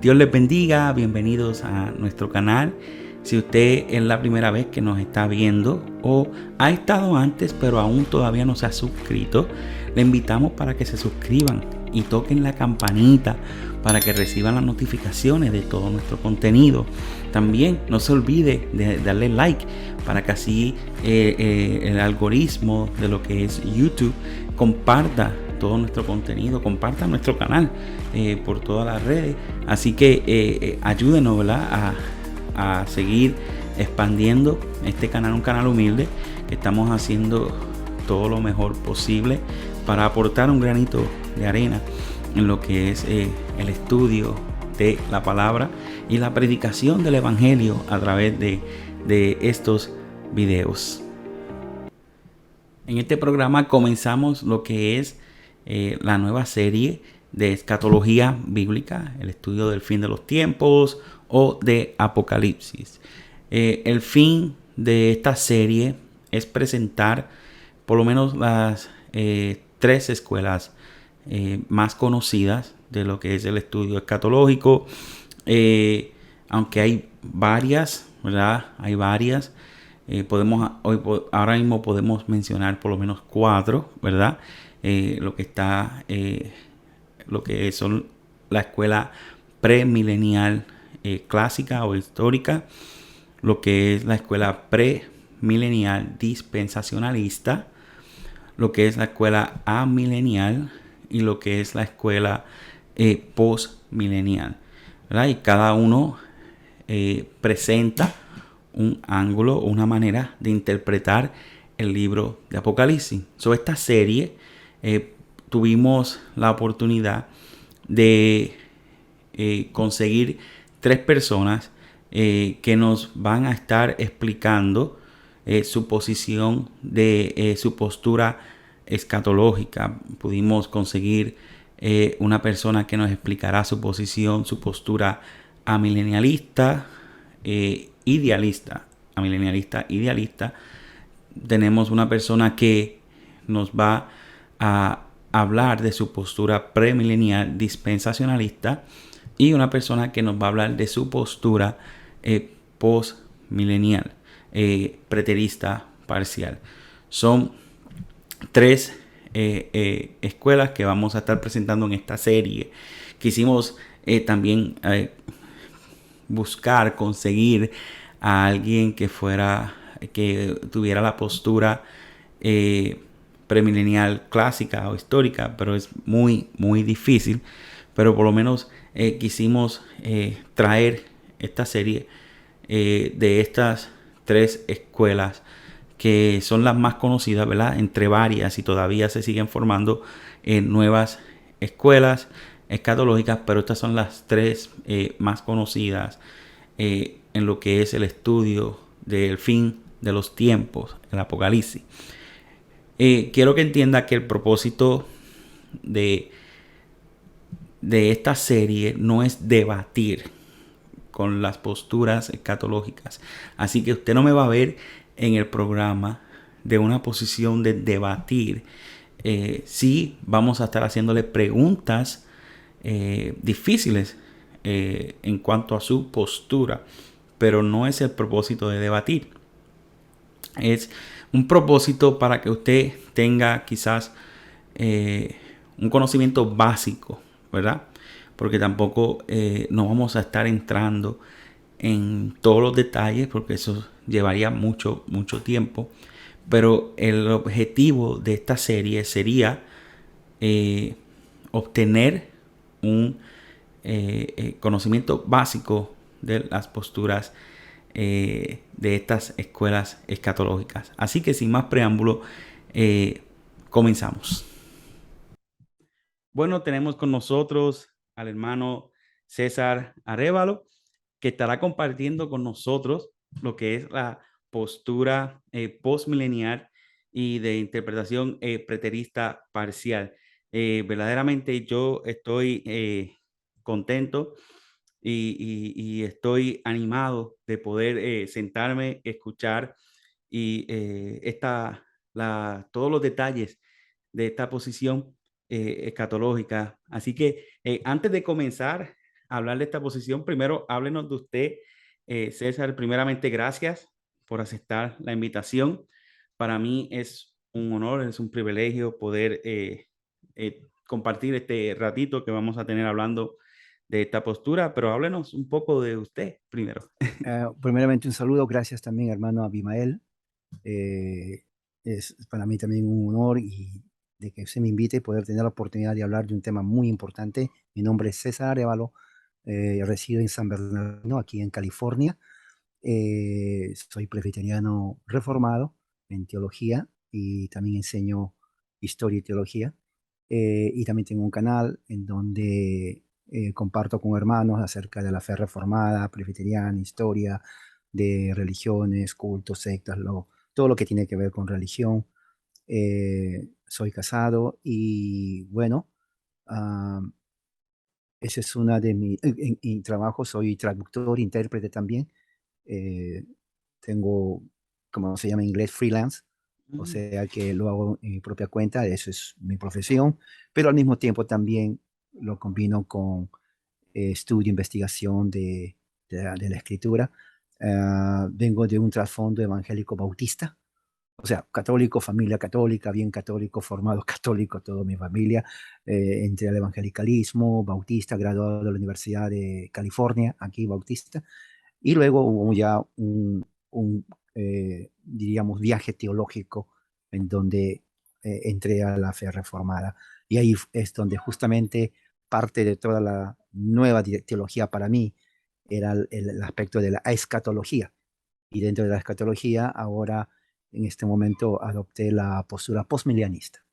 Dios les bendiga, bienvenidos a nuestro canal. Si usted es la primera vez que nos está viendo o ha estado antes pero aún todavía no se ha suscrito, le invitamos para que se suscriban y toquen la campanita para que reciban las notificaciones de todo nuestro contenido. También no se olvide de darle like para que así el algoritmo de lo que es YouTube comparta todo nuestro contenido, compartan nuestro canal por todas las redes. Así que ayúdenos, ¿verdad? A seguir expandiendo este canal, un canal humilde que estamos haciendo todo lo mejor posible para aportar un granito de arena en lo que es el estudio de la palabra y la predicación del evangelio a través de estos videos. En este programa comenzamos lo que es la nueva serie de escatología bíblica, el estudio del fin de los tiempos o de Apocalipsis. El fin de esta serie es presentar por lo menos las tres escuelas más conocidas de lo que es el estudio escatológico, aunque hay varias, ¿verdad? Hay varias. Ahora mismo podemos mencionar por lo menos cuatro, ¿verdad? Lo que son la escuela premilenial clásica o histórica, lo que es la escuela premilenial dispensacionalista, lo que es la escuela amilenial y lo que es la escuela postmilenial, ¿verdad? Y cada uno presenta un ángulo o una manera de interpretar el libro de Apocalipsis. Sobre esta serie tuvimos la oportunidad de conseguir tres personas que nos van a estar explicando su posición de su postura escatológica. Pudimos conseguir una persona que nos explicará su posición, su postura amilenialista, idealista, amilenialista, idealista. Tenemos una persona que nos va a hablar de su postura premilenial dispensacionalista y una persona que nos va a hablar de su postura postmilenial preterista parcial. Son tres escuelas que vamos a estar presentando en esta serie. Quisimos también buscar, conseguir a alguien que tuviera la postura premilenial clásica o histórica, pero es muy difícil. Pero por lo menos quisimos traer esta serie de estas tres escuelas que son las más conocidas, ¿verdad? Entre varias, y todavía se siguen formando nuevas escuelas escatológicas, pero estas son las tres más conocidas en lo que es el estudio del fin de los tiempos, el Apocalipsis. Quiero que entienda que el propósito de esta serie no es debatir con las posturas escatológicas. Así que usted no me va a ver en el programa de una posición de debatir. Sí, vamos a estar haciéndole preguntas difíciles en cuanto a su postura, pero no es el propósito de debatir. Es un propósito para que usted tenga quizás un conocimiento básico, ¿verdad? Porque tampoco no vamos a estar entrando en todos los detalles porque eso llevaría mucho tiempo. Pero el objetivo de esta serie sería obtener un conocimiento básico de las posturas de estas escuelas escatológicas. Así que sin más preámbulo, comenzamos. Bueno, tenemos con nosotros al hermano César Arévalo, que estará compartiendo con nosotros lo que es la postura postmilenial y de interpretación preterista parcial. Verdaderamente yo estoy contento y estoy animado de poder sentarme, escuchar y todos los detalles de esta posición escatológica. Así que antes de comenzar hablar de esta posición. Primero, háblenos de usted, César. Primeramente, gracias por aceptar la invitación. Para mí es un honor, es un privilegio poder compartir este ratito que vamos a tener hablando de esta postura, pero háblenos un poco de usted primero. Primeramente un saludo, gracias también hermano Abimael. Eh, es para mí también un honor y de que usted me invite y poder tener la oportunidad de hablar de un tema muy importante. Mi nombre es César Arevalo, resido en San Bernardino, aquí en California. Soy presbiteriano reformado en teología y también enseño historia y teología. Y también tengo un canal en donde comparto con hermanos acerca de la fe reformada, presbiteriana, historia de religiones, cultos, sectas, todo lo que tiene que ver con religión. Soy casado y bueno, ah, esa es una de mis en trabajo, soy traductor, intérprete también. Eh, Tengo, como se llama en inglés, freelance, o Mm. sea que lo hago en mi propia cuenta, eso es mi profesión, pero al mismo tiempo también lo combino con estudio, investigación de la escritura. Vengo de un trasfondo evangélico bautista, o sea, católico, familia católica, bien católico, formado católico, toda mi familia. Entré al evangelicalismo, bautista, graduado de la Universidad de California, aquí bautista, y luego hubo ya diríamos, viaje teológico en donde entré a la fe reformada. Y ahí es donde justamente parte de toda la nueva teología para mí era el aspecto de la escatología. Y dentro de la escatología, ahora, en este momento, adopté la postura postmilianista.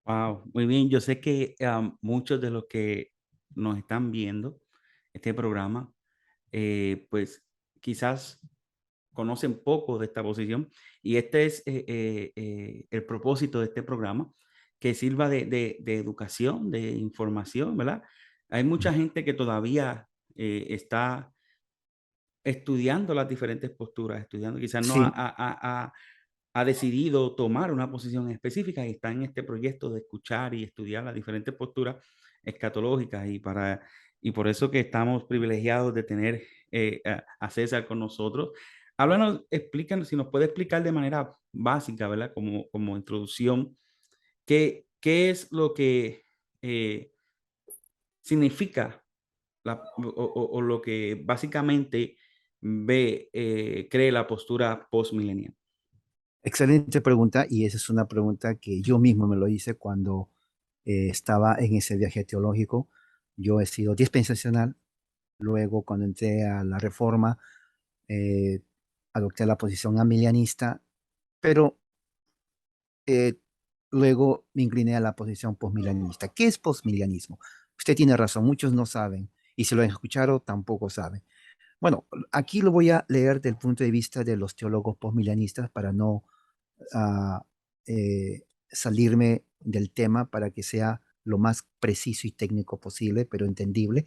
Wow, muy bien. Yo sé que muchos de los que nos están viendo este programa, pues quizás conocen poco de esta posición y este es el propósito de este programa, que sirva de educación, de información, ¿verdad? Hay mucha gente que todavía está estudiando las diferentes posturas, estudiando, quizás no Sí, ha decidido tomar una posición específica y está en este proyecto de escuchar y estudiar las diferentes posturas escatológicas y por eso que estamos privilegiados de tener a César con nosotros. Háblanos, explícanos, si nos puede explicar de manera básica, ¿verdad? Como introducción, qué es lo que significa o lo que básicamente cree la postura postmilenial. excelente pregunta, y esa es una pregunta que yo mismo me lo hice cuando estaba en ese viaje teológico. Yo he sido dispensacional, luego cuando entré a la Reforma, eh, adopté la posición amilianista, pero eh, luego me incliné a la posición postmilianista. ¿Qué es postmilianismo? Usted tiene razón, muchos no saben, y si lo han escuchado tampoco saben. Bueno, aquí lo voy a leer del punto de vista de los teólogos postmilianistas para no ah, salirme del tema, para que sea lo más preciso y técnico posible, pero entendible.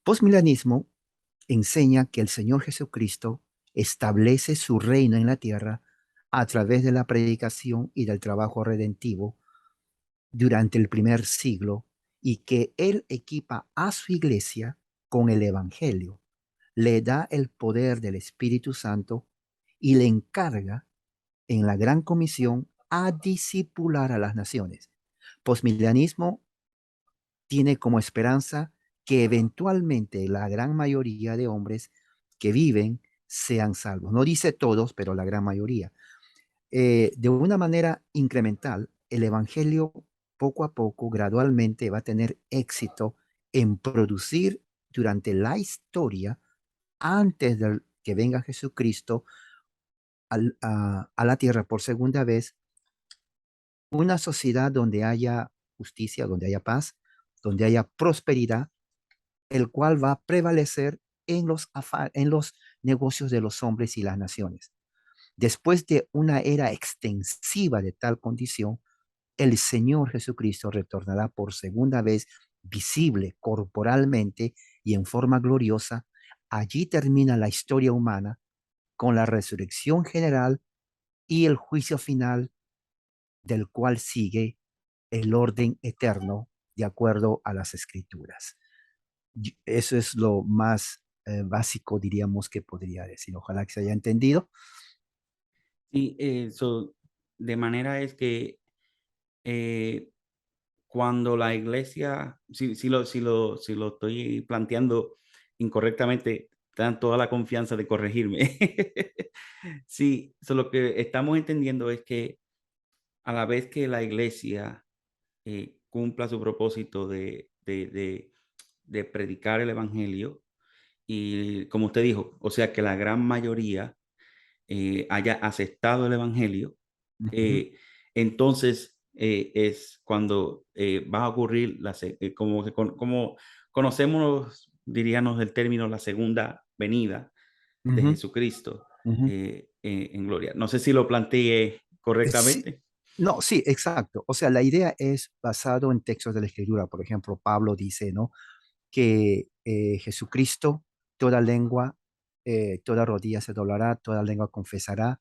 Postmilianismo enseña que el Señor Jesucristo establece su reino en la tierra a través de la predicación y del trabajo redentivo durante el primer siglo, y que Él equipa a su iglesia con el Evangelio, le da el poder del Espíritu Santo y le encarga en la gran comisión a discipular a las naciones. Postmilianismo tiene como esperanza que eventualmente la gran mayoría de hombres que viven sean salvos. No dice todos, pero la gran mayoría. De una manera incremental, el Evangelio poco a poco, gradualmente, va a tener éxito en producir durante la historia, antes de que venga Jesucristo a la tierra por segunda vez, una sociedad donde haya justicia, donde haya paz, donde haya prosperidad, el cual va a prevalecer en los negocios de los hombres y las naciones. Después de una era extensiva de tal condición, el Señor Jesucristo retornará por segunda vez, visible corporalmente y en forma gloriosa. Allí termina la historia humana con la resurrección general y el juicio final, del cual sigue el orden eterno de acuerdo a las escrituras. Eso es lo más básico, diríamos, que podría decir. Ojalá que se haya entendido. Sí, de manera es que eh, cuando la iglesia, si lo estoy planteando incorrectamente, te dan toda la confianza de corregirme. Sí, lo que estamos entendiendo es que a la vez que la iglesia cumpla su propósito de predicar el evangelio, y como usted dijo, o sea, que la gran mayoría haya aceptado el evangelio, Ujú, eh, entonces es cuando va a ocurrir como conocemos, diríamos el término, la segunda venida de ujú, Jesucristo ujú. en gloria. No sé si lo planteé Sí, correctamente. no, sí, exacto. O sea, la idea es basado en textos de la Escritura. Por ejemplo, Pablo dice, ¿no? Que Jesucristo, toda lengua, toda rodilla se doblará, toda lengua confesará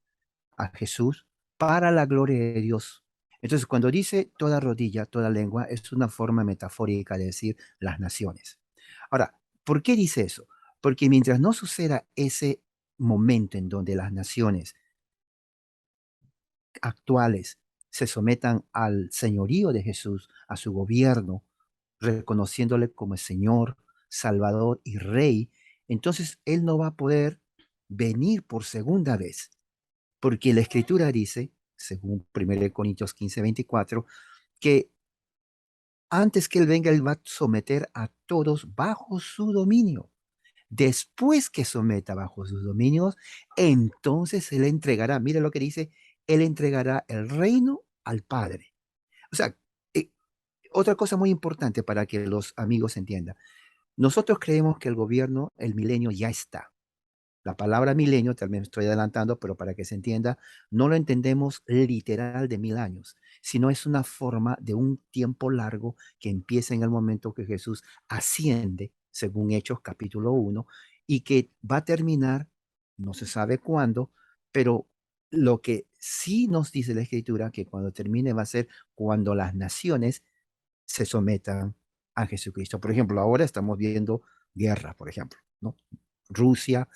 a Jesús para la gloria de Dios. Entonces, cuando dice toda rodilla, toda lengua, es una forma metafórica de decir las naciones. Ahora, ¿por qué dice eso? Porque mientras no suceda ese momento en donde las naciones actuales se sometan al señorío de Jesús, a su gobierno, reconociéndole como el Señor, Salvador y Rey, entonces Él no va a poder venir por segunda vez, porque la Escritura dice, según 1 Corintios 15:24, que antes que Él venga, Él va a someter a todos bajo su dominio. Después que someta bajo sus dominios, entonces Él entregará, mire lo que dice, Él entregará el reino al Padre. O sea, eh, otra cosa muy importante para que los amigos entiendan. Nosotros creemos que el gobierno, el milenio ya está. La palabra milenio, también me estoy adelantando, pero para que se entienda, no lo entendemos literal de 1000 años, sino es una forma de un tiempo largo que empieza en el momento que Jesús asciende, según Hechos capítulo 1, y que va a terminar, no se sabe cuándo, pero lo que sí nos dice la Escritura, que cuando termine va a ser cuando las naciones se sometan a Jesucristo. Por ejemplo, ahora estamos viendo guerra, por ejemplo, ¿no? Rusia,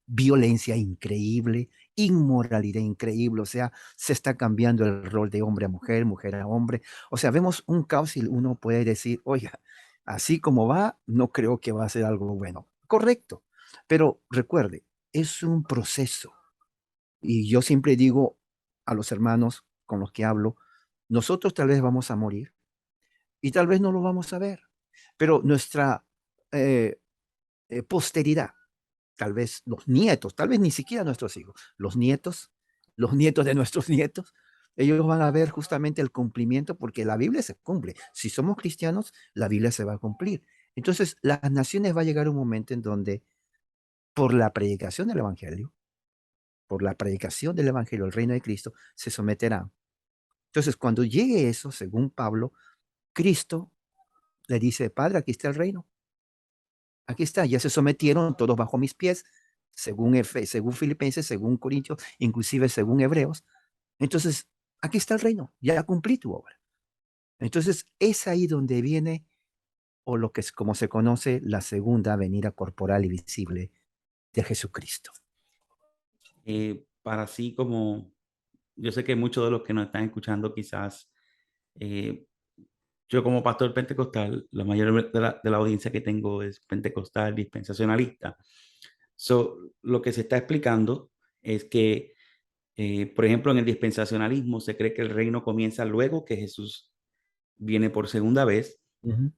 violencia increíble, inmoralidad increíble, o sea, se está cambiando el rol de hombre a mujer, mujer a hombre, o sea, vemos un caos y uno puede decir, oiga, así como va, no creo que va a ser algo bueno. Correcto, pero recuerde, es un proceso y yo siempre digo a los hermanos con los que hablo, nosotros tal vez vamos a morir y tal vez no lo vamos a ver, pero nuestra eh, posteridad, tal vez los nietos, tal vez ni siquiera nuestros hijos, los nietos de nuestros nietos, ellos van a ver justamente el cumplimiento porque la Biblia se cumple. Si somos cristianos, la Biblia se va a cumplir. Entonces, las naciones va a llegar un momento en donde, por la predicación del Evangelio, por la predicación del Evangelio, el reino de Cristo, se someterán. Entonces, cuando llegue eso, según Pablo, Cristo le dice, Padre, aquí está el reino. Aquí está, ya se sometieron todos bajo mis pies, según Filipenses, según Corintios, inclusive según Hebreos. Entonces, aquí está el reino, ya cumplí tu obra. Entonces, es ahí donde viene, o lo que es como se conoce, la segunda venida corporal y visible de Jesucristo. Para así como yo sé que muchos de los que nos están escuchando quizás, eh, yo como pastor pentecostal, la mayoría de la audiencia que tengo es pentecostal, dispensacionalista. Lo que se está explicando es que, por ejemplo, en el dispensacionalismo se cree que el reino comienza luego que Jesús viene por segunda vez. Ujú,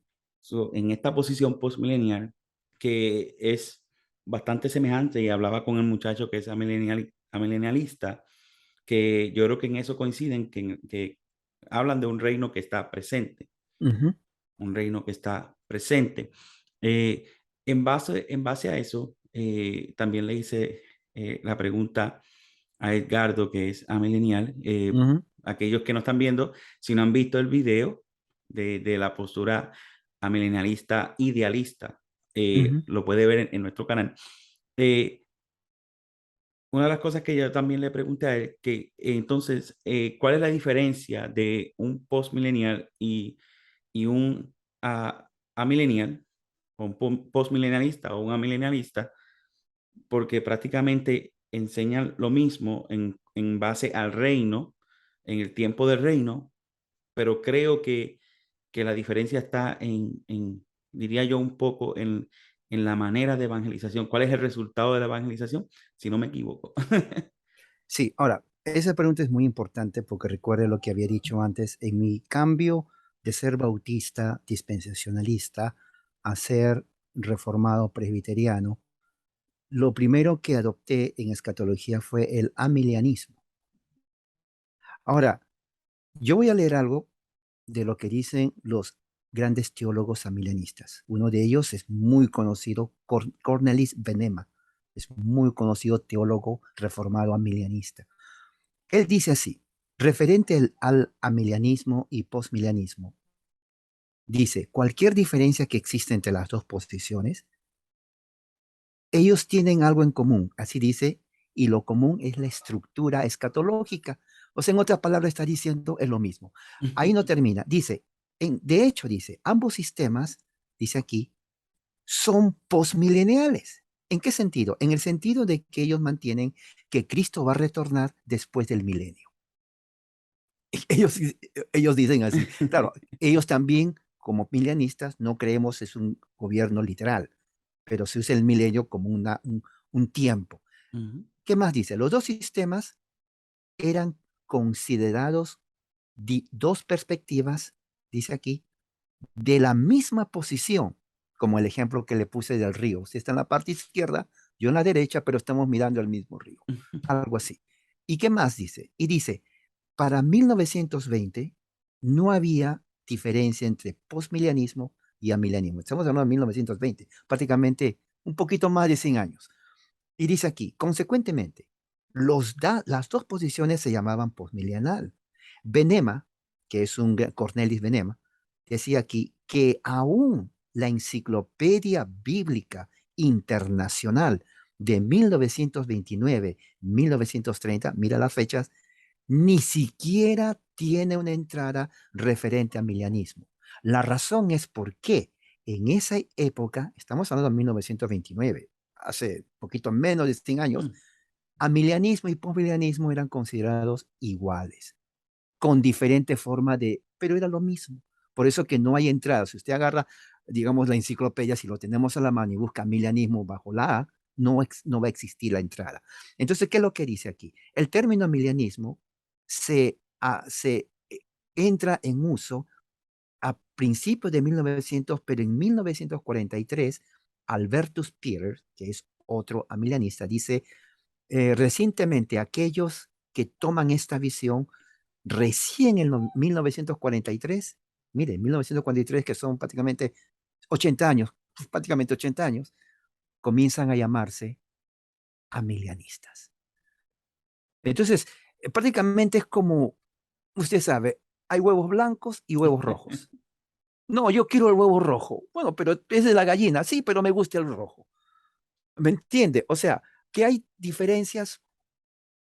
En esta posición postmilenial, que es bastante semejante, y hablaba con el muchacho que es amilenialista, que yo creo que en eso coinciden, que hablan de un reino que está presente, ujú, un reino que está presente. Eh, en base a eso, también le hice la pregunta a Edgardo, que es amilenial. ujú, Aquellos que no están viendo, si no han visto el video de la postura amilenialista idealista, ujú, lo puede ver en nuestro canal. Eh, una de las cosas que yo también le pregunté a él, que entonces, ¿cuál es la diferencia de un postmillennial y un amillennial? un postmilenialista o un amilenialista, porque prácticamente enseñan lo mismo en base al reino, en el tiempo del reino, pero creo que la diferencia está diría yo, un poco en la manera de evangelización. ¿Cuál es el resultado de la evangelización? Si no me equivoco. Sí, ahora, esa pregunta es muy importante porque recuerde lo que había dicho antes. En mi cambio de ser bautista, dispensacionalista, a ser reformado presbiteriano, lo primero que adopté en escatología fue el amilianismo. Ahora, yo voy a leer algo de lo que dicen los grandes teólogos amilianistas. Uno de ellos es muy conocido, Cornelis Venema. Es muy conocido teólogo reformado amilianista. Él dice así, referente al amilianismo y postmilianismo, dice, cualquier diferencia que existe entre las dos posiciones, ellos tienen algo en común, así dice, y lo común es la estructura escatológica. O sea, en otras palabras, está diciendo es lo mismo. Ahí no termina. Dice, de hecho, dice, ambos sistemas, dice aquí, son postmileniales. ¿En qué sentido? En el sentido de que ellos mantienen que Cristo va a retornar después del milenio. Ellos, ellos dicen así. Claro, ellos también, como milianistas, no creemos es un gobierno literal, pero se usa el milenio como un tiempo. Ujú. ¿Qué más dice? Los dos sistemas eran considerados dos perspectivas, dice aquí, de la misma posición, como el ejemplo que le puse del río. Usted está en la parte izquierda, yo en la derecha, pero estamos mirando el mismo río. Algo así. ¿Y qué más dice? Y dice, para 1920 no había diferencia entre postmilianismo y amilianismo. Estamos hablando de 1920, prácticamente un poquito más de 100 años. Y dice aquí, consecuentemente, las dos posiciones se llamaban postmilenial. Venema, que es Cornelis Venema, decía aquí que aún la Enciclopedia Bíblica Internacional de 1929-1930, mira las fechas, ni siquiera tiene una entrada referente a milianismo. La razón es porque en esa época, estamos hablando de 1929, hace poquito menos de 100 años, amilianismo y postmilianismo eran considerados iguales, con diferente forma de, pero era lo mismo. Por eso que no hay entrada. Si usted agarra, digamos, la enciclopedia, si lo tenemos a la mano y busca amilianismo bajo la A, no va a existir la entrada. Entonces, ¿qué es lo que dice aquí? El término amilianismo se entra en uso a principios de 1900, pero en 1943, Albertus Pieter, que es otro amilianista, dice, recientemente aquellos que toman esta visión recién en 1943, mire, 1943, que son prácticamente 80 años, prácticamente 80 años, comienzan a llamarse amilianistas. Entonces, prácticamente es como, usted sabe, hay huevos blancos y huevos rojos. No, yo quiero el huevo rojo. Bueno, pero es de la gallina, sí, pero me gusta el rojo. ¿Me entiende? O sea, que hay diferencias.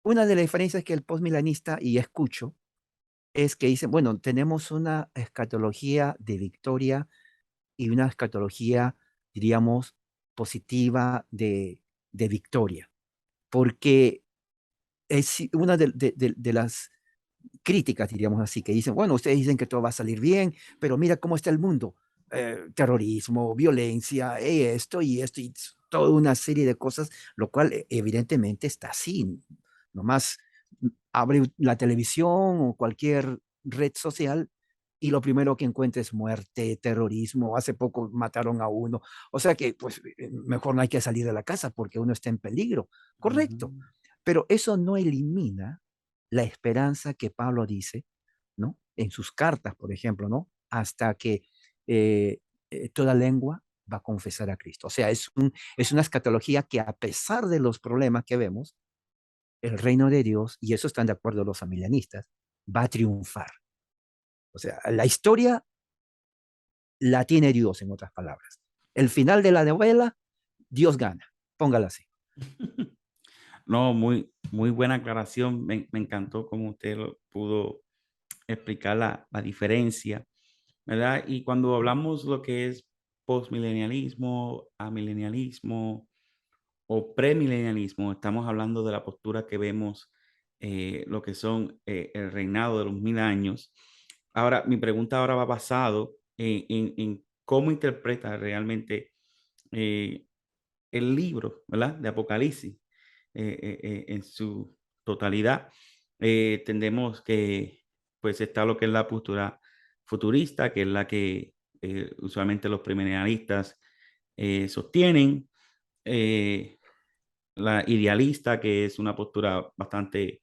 Una de las diferencias que el postmilanista, y escucho, es que dicen, bueno, tenemos una escatología de victoria y una escatología, diríamos, positiva de victoria, porque es una de las críticas, diríamos así, que dicen, bueno, ustedes dicen que todo va a salir bien, pero mira cómo está el mundo. Terrorismo, violencia, esto y toda una serie de cosas, lo cual evidentemente está así. Nomás abre la televisión o cualquier red social y lo primero que encuentra es muerte, terrorismo. Hace poco mataron a uno. O sea que, pues, mejor no hay que salir de la casa porque uno está en peligro. Correcto. Ujú. Pero eso no elimina la esperanza que Pablo dice, ¿no? En sus cartas, por ejemplo, ¿no? Hasta que toda lengua va a confesar a Cristo. O sea, es una escatología que a pesar de los problemas que vemos, el reino de Dios, y eso están de acuerdo los amilianistas, va a triunfar. O sea, la historia la tiene Dios, en otras palabras. El final de la novela, Dios gana. Póngala así. No, muy buena aclaración. Me encantó cómo usted pudo explicar la diferencia, ¿verdad? Y cuando hablamos lo que es postmilenialismo, amilenialismo o premilenialismo. Estamos hablando de la postura que vemos, lo que son el reinado de los 1000 años. Ahora, mi pregunta ahora va basado en cómo interpreta realmente eh, el libro, ¿verdad? De Apocalipsis en su totalidad. Entendemos que pues está lo que es la postura futurista, que es la que usualmente los premilenialistas sostienen. Eh, la idealista, que es una postura bastante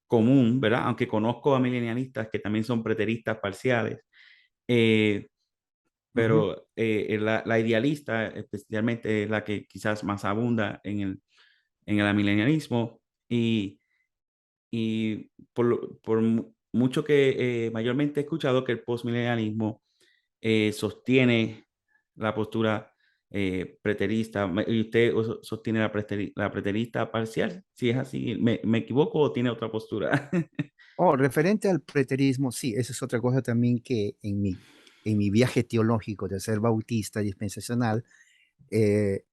común, ¿verdad? Aunque conozco a milenialistas que también son preteristas parciales, eh, Ujú. pero la idealista especialmente es la que quizás más abunda en el milenialismo y, y por mucho que mayormente he escuchado que el postmilenialismo sostiene la postura preterista. ¿Y usted sostiene la preterista parcial? Si es así, ¿me equivoco o tiene otra postura? Oh, referente al preterismo, sí, esa es otra cosa también que en mi viaje teológico de ser bautista dispensacional, eh,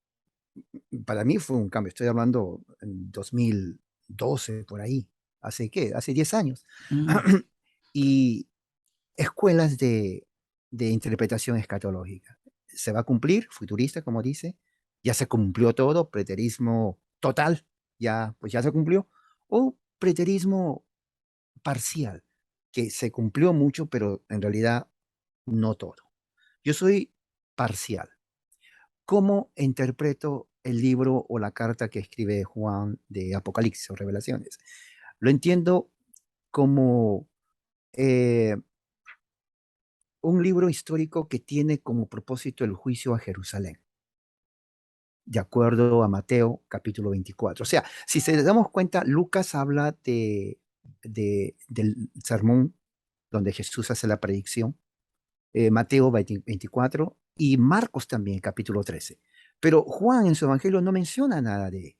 para mí fue un cambio. Estoy hablando en 2012, por ahí. ¿Hace qué? Hace 10 años. Mm, Y escuelas de interpretación escatológica. Se va a cumplir, futurista, como dice, ya se cumplió todo, preterismo total, ya, pues ya se cumplió, o preterismo parcial, que se cumplió mucho, pero en realidad no todo. Yo soy parcial. ¿Cómo interpreto el libro o la carta que escribe Juan de Apocalipsis o Revelaciones? Lo entiendo como eh, un libro histórico que tiene como propósito el juicio a Jerusalén, de acuerdo a Mateo capítulo 24. O sea, si se damos cuenta, Lucas habla del sermón donde Jesús hace la predicción, Mateo 24 y Marcos también capítulo 13. Pero Juan en su evangelio no menciona nada de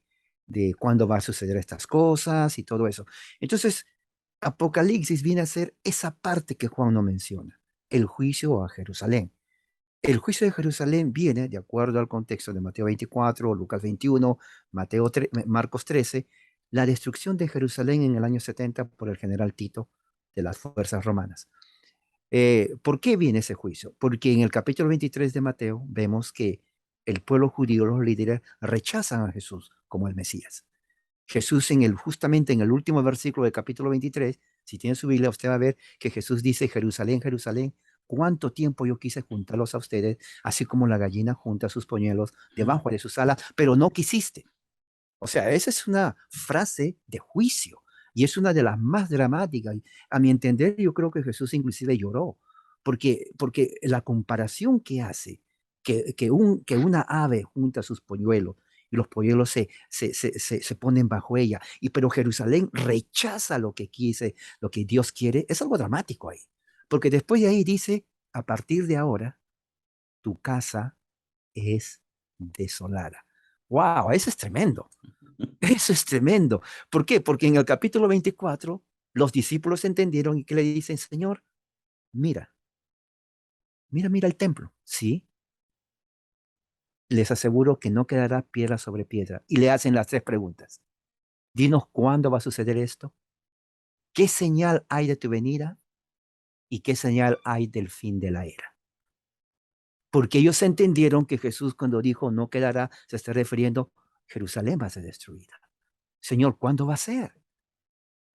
cuándo va a suceder estas cosas y todo eso. Entonces, Apocalipsis viene a ser esa parte que Juan no menciona, el juicio a Jerusalén. El juicio de Jerusalén viene, de acuerdo al contexto de Mateo 24, Lucas 21, Marcos 13, la destrucción de Jerusalén en el año 70 por el general Tito de las fuerzas romanas. ¿Por qué viene ese juicio? Porque en el capítulo 23 de Mateo vemos que el pueblo judío, los líderes, rechazan a Jesús como el Mesías. Jesús justamente en el último versículo del capítulo 23, si tiene su Biblia, usted va a ver que Jesús dice, Jerusalén, Jerusalén, cuánto tiempo yo quise juntarlos a ustedes, así como la gallina junta sus polluelos debajo de sus alas, pero no quisiste. O sea, esa es una frase de juicio y es una de las más dramáticas. Y a mi entender, yo creo que Jesús inclusive lloró, porque la comparación que hace, que una ave junta sus polluelos y los polluelos se ponen bajo ella, pero Jerusalén rechaza lo que quise, lo que Dios quiere, es algo dramático ahí. Porque después de ahí dice, a partir de ahora, tu casa es desolada. ¡Wow! Eso es tremendo. Eso es tremendo. ¿Por qué? Porque en el capítulo 24 los discípulos entendieron y que le dicen, Señor, mira, mira el templo. Sí, les aseguro que no quedará piedra sobre piedra. Y le hacen las tres preguntas. Dinos cuándo va a suceder esto, qué señal hay de tu venida y qué señal hay del fin de la era. Porque ellos entendieron que Jesús cuando dijo no quedará, se está refiriendo, Jerusalén va a ser destruida. Señor, ¿cuándo va a ser?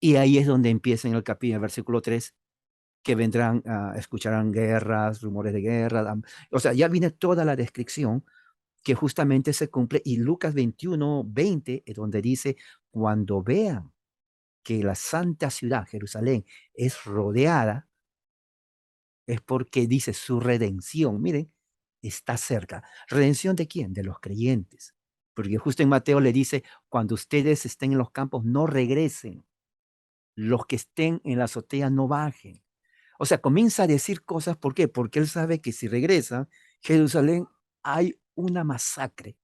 Y ahí es donde empieza en el capítulo, versículo 3, que vendrán, escucharán guerras, rumores de guerra. O sea, ya viene toda la descripción que justamente se cumple. Y Lucas 21:20 es donde dice, cuando vean que la santa ciudad, Jerusalén, es rodeada, es porque dice su redención. Miren, está cerca. ¿Redención de quién? De los creyentes. Porque justo en Mateo le dice, cuando ustedes estén en los campos, no regresen. Los que estén en la azotea, no bajen. O sea, comienza a decir cosas, ¿por qué? Porque él sabe que si regresa, Jerusalén hay una masacre,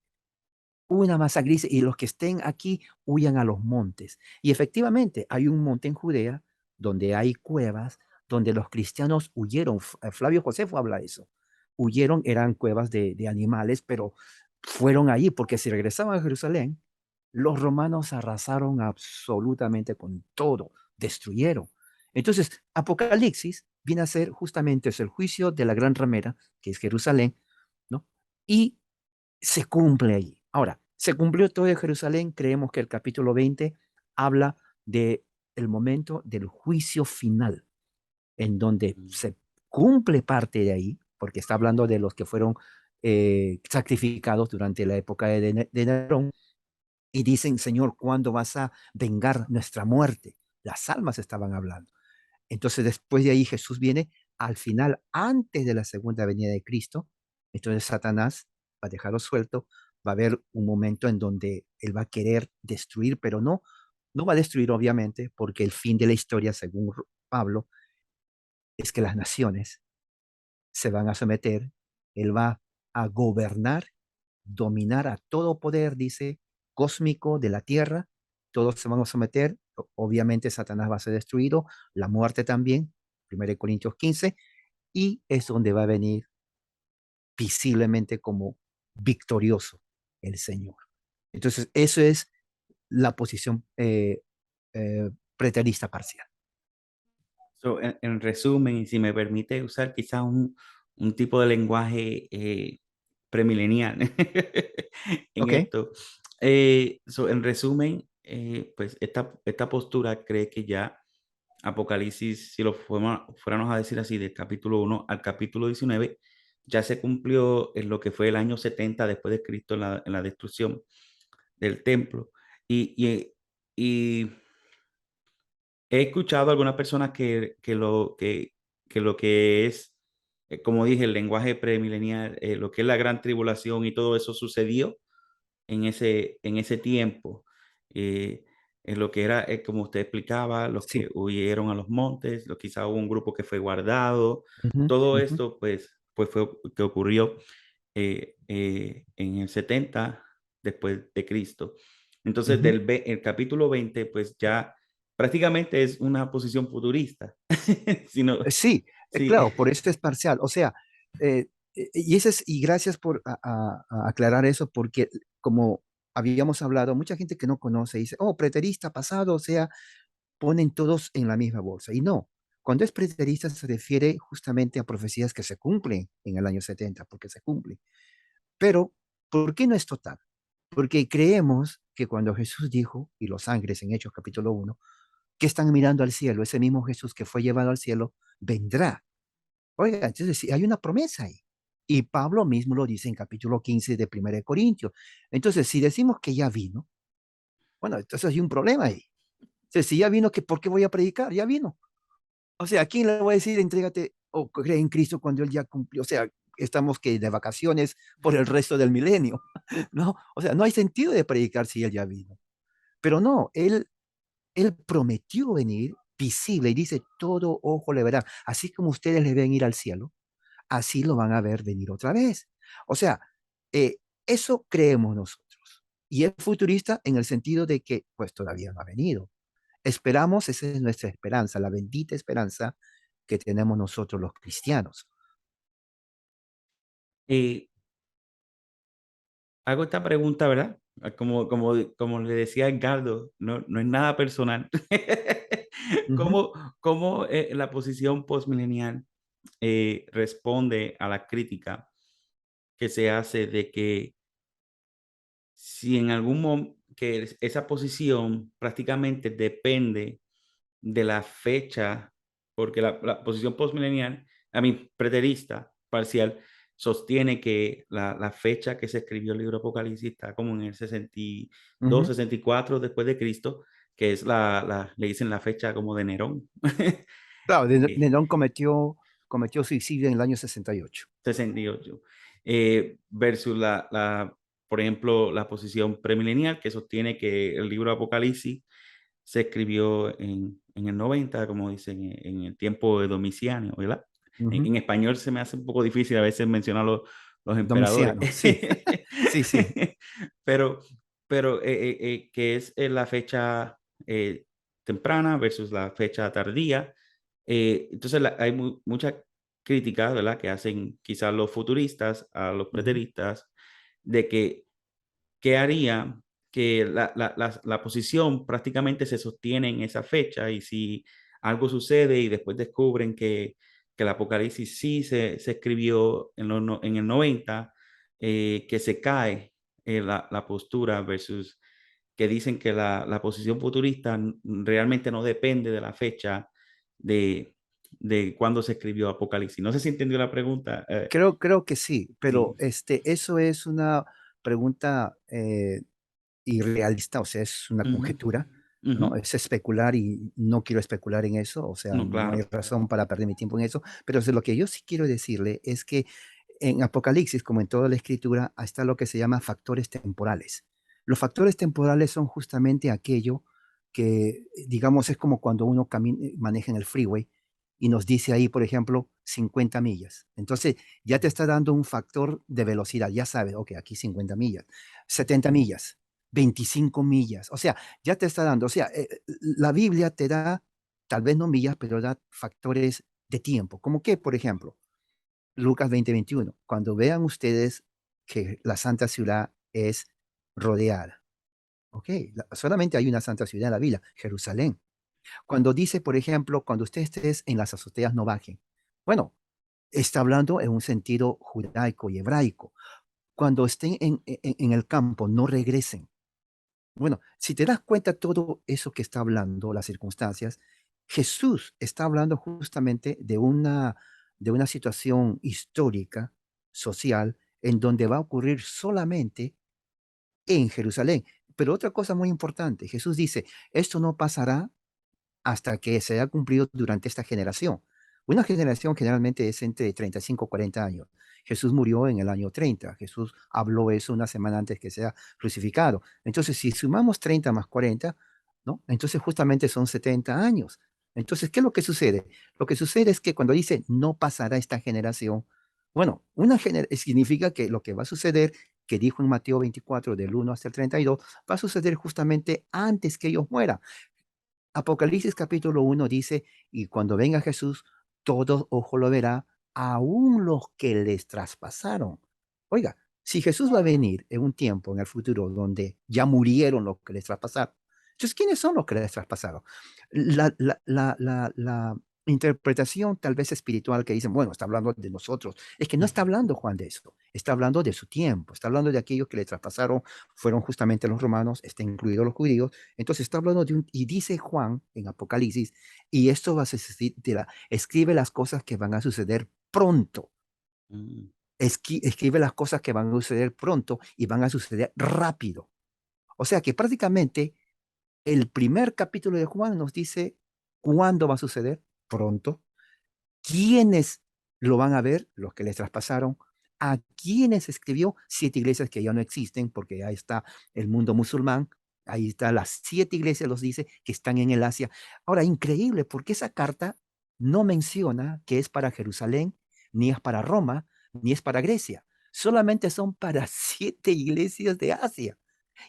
dice, y los que estén aquí huyan a los montes. Y efectivamente, hay un monte en Judea donde hay cuevas, donde los cristianos huyeron. Flavio Josefo habla de eso. huyeron, eran cuevas de animales, pero fueron allí, porque si regresaban a Jerusalén, los romanos arrasaron absolutamente con todo, destruyeron. Entonces, Apocalipsis viene a ser justamente es el juicio de la gran ramera, que es Jerusalén, ¿no? Y se cumple allí. Ahora, se cumplió todo en Jerusalén, creemos que el capítulo 20 habla de el momento del juicio final, en donde se cumple parte de ahí, porque está hablando de los que fueron sacrificados durante la época de Nerón, y dicen, Señor, ¿cuándo vas a vengar nuestra muerte? Las almas estaban hablando. Entonces, después de ahí Jesús viene al final, antes de la segunda venida de Cristo. Entonces, Satanás va a dejarlo suelto. Va a haber un momento en donde él va a querer destruir, pero no va a destruir, obviamente, porque el fin de la historia, según Pablo, es que las naciones se van a someter. Él va a gobernar, dominar a todo poder, dice, cósmico de la tierra. Todos se van a someter. Obviamente, Satanás va a ser destruido, la muerte también. 1 Corintios 15, y es donde va a venir visiblemente como victorioso el Señor. Entonces, eso es la posición preterista parcial. So, en resumen, y si me permite usar quizás un tipo de lenguaje premilenial en ¿Ok? esto. En resumen, pues esta postura cree que ya Apocalipsis, si lo fuéramos a decir así, del capítulo 1 al capítulo 19, ya se cumplió en lo que fue el año 70 después de Cristo en la destrucción del templo. Y, y, y he escuchado a algunas personas que lo que es, como dije, el lenguaje premilenial, lo que es la gran tribulación y todo eso sucedió en ese tiempo. eh, en lo que era, como usted explicaba, los que Sí. huyeron a los montes, quizá hubo un grupo que fue guardado. Ujú, Todo ujú, esto, pues fue que ocurrió en el 70 después de Cristo. Entonces, ujú. el capítulo 20 pues ya prácticamente es una posición futurista. Sino, Sí, sí, claro, por eso es parcial. O sea, y gracias por a aclarar eso, porque como habíamos hablado, mucha gente que no conoce dice, oh, preterista, pasado, o sea, ponen todos en la misma bolsa. Y no, cuando es preterista se refiere justamente a profecías que se cumplen en el año 70, porque se cumplen. Pero, ¿por qué no es total? Porque creemos que cuando Jesús dijo, y los ángeles en Hechos capítulo 1, que están mirando al cielo, ese mismo Jesús que fue llevado al cielo, vendrá. Oiga, entonces sí, hay una promesa ahí. Y Pablo mismo lo dice en capítulo 15 de 1 Corintios. Entonces, si decimos que ya vino, bueno, entonces hay un problema ahí. Entonces, si ya vino, ¿por qué voy a predicar? Ya vino. O sea, ¿a quién le voy a decir, entrégate o cree en Cristo cuando Él ya cumplió? O sea, estamos que de vacaciones por el resto del milenio, ¿no? O sea, no hay sentido de predicar si Él ya vino. Pero no, Él prometió venir visible y dice, todo ojo le verá. Así como ustedes le ven ir al cielo, así lo van a ver venir otra vez. O sea, eh, eso creemos nosotros. Y es futurista en el sentido de que, pues todavía no ha venido. Esperamos, esa es nuestra esperanza, la bendita esperanza que tenemos nosotros los cristianos. eh, hago esta pregunta, ¿verdad? Como le decía Edgardo, no es nada personal. Ujú. ¿Cómo, cómo la posición postmilenial responde a la crítica que se hace de que si en algún momento que esa posición prácticamente depende de la fecha, porque la posición postmilenial, a mí preterista, parcial, sostiene que la fecha que se escribió el libro Apocalipsis está como en el 62, Ujú. 64 después de Cristo, que es le dicen la fecha como de Nerón. Claro, Eh, Nerón cometió suicidio en el año 68. 68, versus por ejemplo, la posición premilenial que sostiene que el libro Apocalipsis se escribió en el 90, como dicen, en el tiempo de Domiciano, ¿verdad? Ujú. En español se me hace un poco difícil a veces mencionar los emperadores, Domiciano, sí, sí, sí. pero, pero que es la fecha temprana versus la fecha tardía. Entonces hay mucha crítica, ¿verdad?, que hacen quizás los futuristas a los Ujú. preteristas, de que qué haría que la posición prácticamente se sostiene en esa fecha, y si algo sucede y después descubren que el Apocalipsis sí se escribió en el 90, que se cae la postura versus que dicen que la posición futurista realmente no depende de la fecha de, de cuándo se escribió Apocalipsis. No sé si entendió la pregunta. Creo que sí, pero, Sí. eso es una pregunta, irrealista, o sea, es una Ujú, conjetura, ujú. ¿no? Es especular y no quiero especular en eso, o sea, No, no hay claro. razón para perder mi tiempo en eso, pero lo que yo sí quiero decirle es que en Apocalipsis, como en toda la escritura, está lo que se llama factores temporales. Los factores temporales son justamente aquello que, digamos, es como cuando uno maneja en el freeway y nos dice ahí, por ejemplo, 50 millas. Entonces, ya te está dando un factor de velocidad, ya sabes, ok, aquí 50 millas, 70 millas, 25 millas, o sea, ya te está dando, o sea, la Biblia te da, tal vez no millas, pero da factores de tiempo, como que, por ejemplo, Lucas 20:21, cuando vean ustedes que la santa ciudad es rodeada, ok, solamente hay una santa ciudad en la Biblia, Jerusalén. Cuando dice, por ejemplo, cuando ustedes estés en las azoteas no bajen, bueno, está hablando en un sentido judaico y hebraico. Cuando estén en el campo, no regresen. Bueno, si te das cuenta todo eso que está hablando, las circunstancias, Jesús está hablando justamente de una situación histórica, social, en donde va a ocurrir solamente en Jerusalén. Pero otra cosa muy importante, Jesús dice, esto no pasará hasta que se haya cumplido durante esta generación. Una generación generalmente es entre 35 y 40 años. Jesús murió en el año 30. Jesús habló eso una semana antes que sea crucificado. Entonces, si sumamos 30 más 40, ¿no? Entonces justamente son 70 años. Entonces, ¿qué es lo que sucede? Lo que sucede es que cuando dice no pasará esta generación, bueno, significa que lo que va a suceder, que dijo en Mateo 24, del 1 hasta el 32, va a suceder justamente antes que ellos mueran. Apocalipsis capítulo 1 dice, y cuando venga Jesús, todo ojo lo verá, aún los que les traspasaron. Oiga, si Jesús va a venir en un tiempo en el futuro donde ya murieron los que les traspasaron, entonces, ¿quiénes son los que les traspasaron? La interpretación tal vez espiritual que dicen, bueno, está hablando de nosotros, es que no está hablando Juan de eso, está hablando de su tiempo, está hablando de aquellos que le traspasaron, fueron justamente los romanos, está incluidos los judíos, entonces está hablando y dice Juan en Apocalipsis, y esto va a suceder, escribe las cosas que van a suceder pronto. Mm, Escribe las cosas que van a suceder pronto y van a suceder rápido. O sea que prácticamente el primer capítulo de Juan nos dice cuándo va a suceder pronto, quiénes lo van a ver, los que les traspasaron, a quiénes escribió, 7 iglesias que ya no existen, porque ahí está el mundo musulmán, ahí están las 7 iglesias, los dice, que están en el Asia. Ahora, increíble, porque esa carta no menciona que es para Jerusalén, ni es para Roma, ni es para Grecia. Solamente son para 7 iglesias de Asia.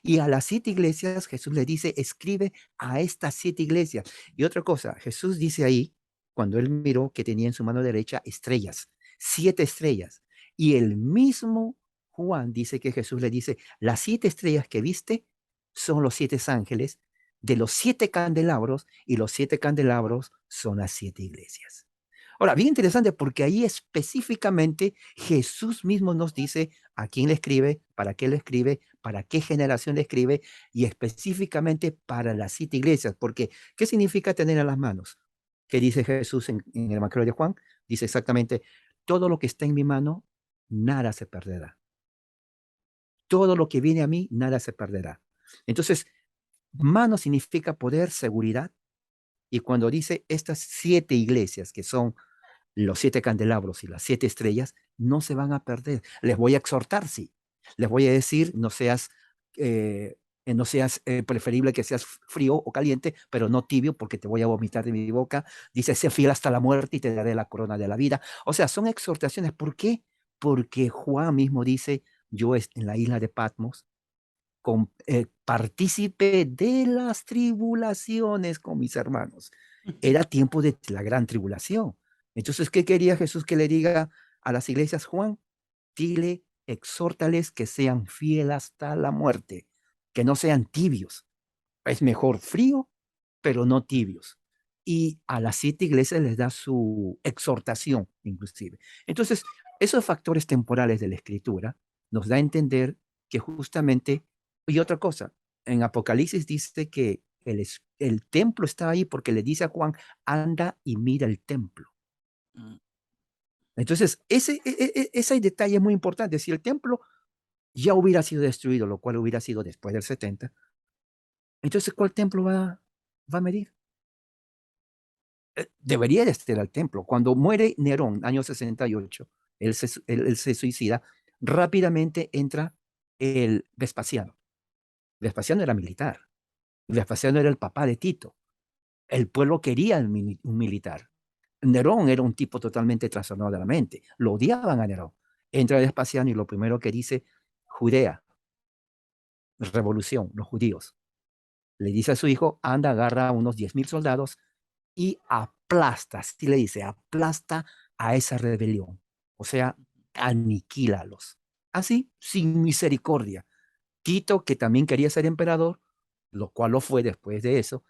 Y a las 7 iglesias Jesús le dice, escribe a estas 7 iglesias. Y otra cosa, Jesús dice ahí, cuando él miró que tenía en su mano derecha estrellas, 7 estrellas. Y el mismo Juan dice que Jesús le dice, las 7 estrellas que viste son los 7 ángeles de los 7 candelabros, y los 7 candelabros son las 7 iglesias. Ahora, bien interesante porque ahí específicamente Jesús mismo nos dice a quién le escribe, para qué generación le escribe, y específicamente para las 7 iglesias. Porque, ¿qué significa tener en las manos? ¿Qué dice Jesús en el Evangelio de Juan? Dice exactamente, todo lo que está en mi mano, nada se perderá. Todo lo que viene a mí, nada se perderá. Entonces, mano significa poder, seguridad. Y cuando dice estas 7 iglesias, que son los 7 candelabros y las 7 estrellas, no se van a perder. Les voy a exhortar, sí. Les voy a decir, no seas preferible que seas frío o caliente, pero no tibio, porque te voy a vomitar de mi boca. Dice, sé fiel hasta la muerte y te daré la corona de la vida. O sea, son exhortaciones. ¿Por qué? Porque Juan mismo dice, yo en la isla de Patmos, partícipe de las tribulaciones con mis hermanos. Era tiempo de la gran tribulación. Entonces, ¿qué quería Jesús que le diga a las iglesias? Juan, dile, exhórtales que sean fieles hasta la muerte, que no sean tibios. Es mejor frío, pero no tibios. Y a las 7 iglesias les da su exhortación, inclusive. Entonces, esos factores temporales de la escritura nos da a entender que justamente, y otra cosa, en Apocalipsis dice que el templo está ahí porque le dice a Juan, anda y mira el templo. Mm. Entonces, ese detalle es muy importante. Si el templo ya hubiera sido destruido, lo cual hubiera sido después del 70, entonces, ¿cuál templo va a medir? Debería de ser el templo. Cuando muere Nerón, año 68, él se suicida, rápidamente entra el Vespasiano. Vespasiano era militar. Vespasiano era el papá de Tito. El pueblo quería un militar. Nerón era un tipo totalmente trastornado de la mente. Lo odiaban a Nerón. Entra Vespasiano y lo primero que dice, Judea, revolución, los judíos. Le dice a su hijo, anda, agarra a unos 10,000 soldados y aplasta, así le dice, aplasta a esa rebelión. O sea, aniquílalos. Así, sin misericordia. Tito, que también quería ser emperador, lo cual lo fue después de eso,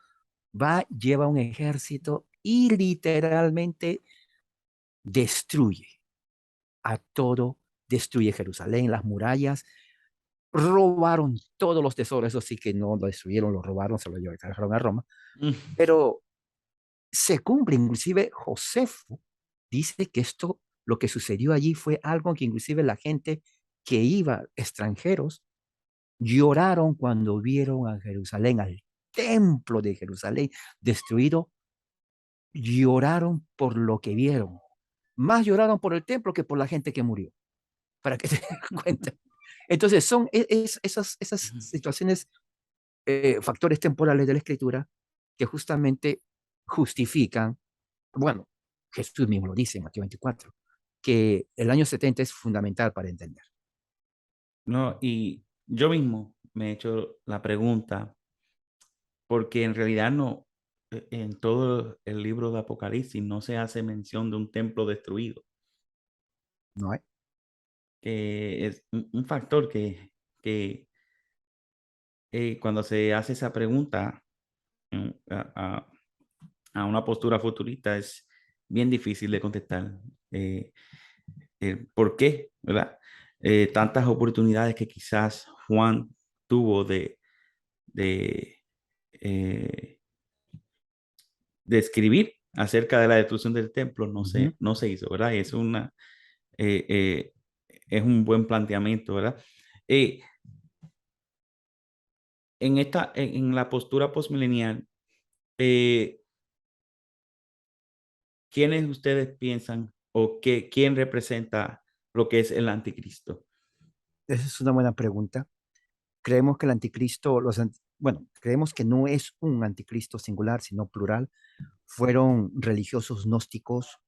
va, lleva un ejército y literalmente destruye a todo, destruye Jerusalén, las murallas, robaron todos los tesoros, eso sí que no lo destruyeron, lo robaron, se lo llevaron a Roma, Mm. pero se cumple, inclusive Josefo dice que esto, lo que sucedió allí fue algo que inclusive la gente que iba, extranjeros, lloraron cuando vieron a Jerusalén, al templo de Jerusalén destruido, lloraron por lo que vieron. Más lloraron por el templo que por la gente que murió, para que te des cuenta. Entonces son esas situaciones, factores temporales de la escritura que justamente justifican, bueno, Jesús mismo lo dice en Mateo 24, que el año 70 es fundamental para entender. No, y yo mismo me he hecho la pregunta, porque en realidad no, en todo el libro de Apocalipsis no se hace mención de un templo destruido, ¿No hay? que es un factor que cuando se hace esa pregunta mm, a, a- a una postura futurista es bien difícil de contestar. Eh, ¿Por qué? ¿Verdad? Tantas oportunidades que quizás Juan tuvo de, eh, de escribir acerca de la destrucción del templo Ujú. no se hizo, ¿verdad? Y eh, eh, es un buen planteamiento, ¿verdad? Eh, en la postura postmilenial, eh, ¿quiénes ustedes piensan o quién representa lo que es el anticristo? Esa es una buena pregunta. Creemos que el anticristo, bueno, creemos que no es un anticristo singular, sino plural. Fueron religiosos gnósticos,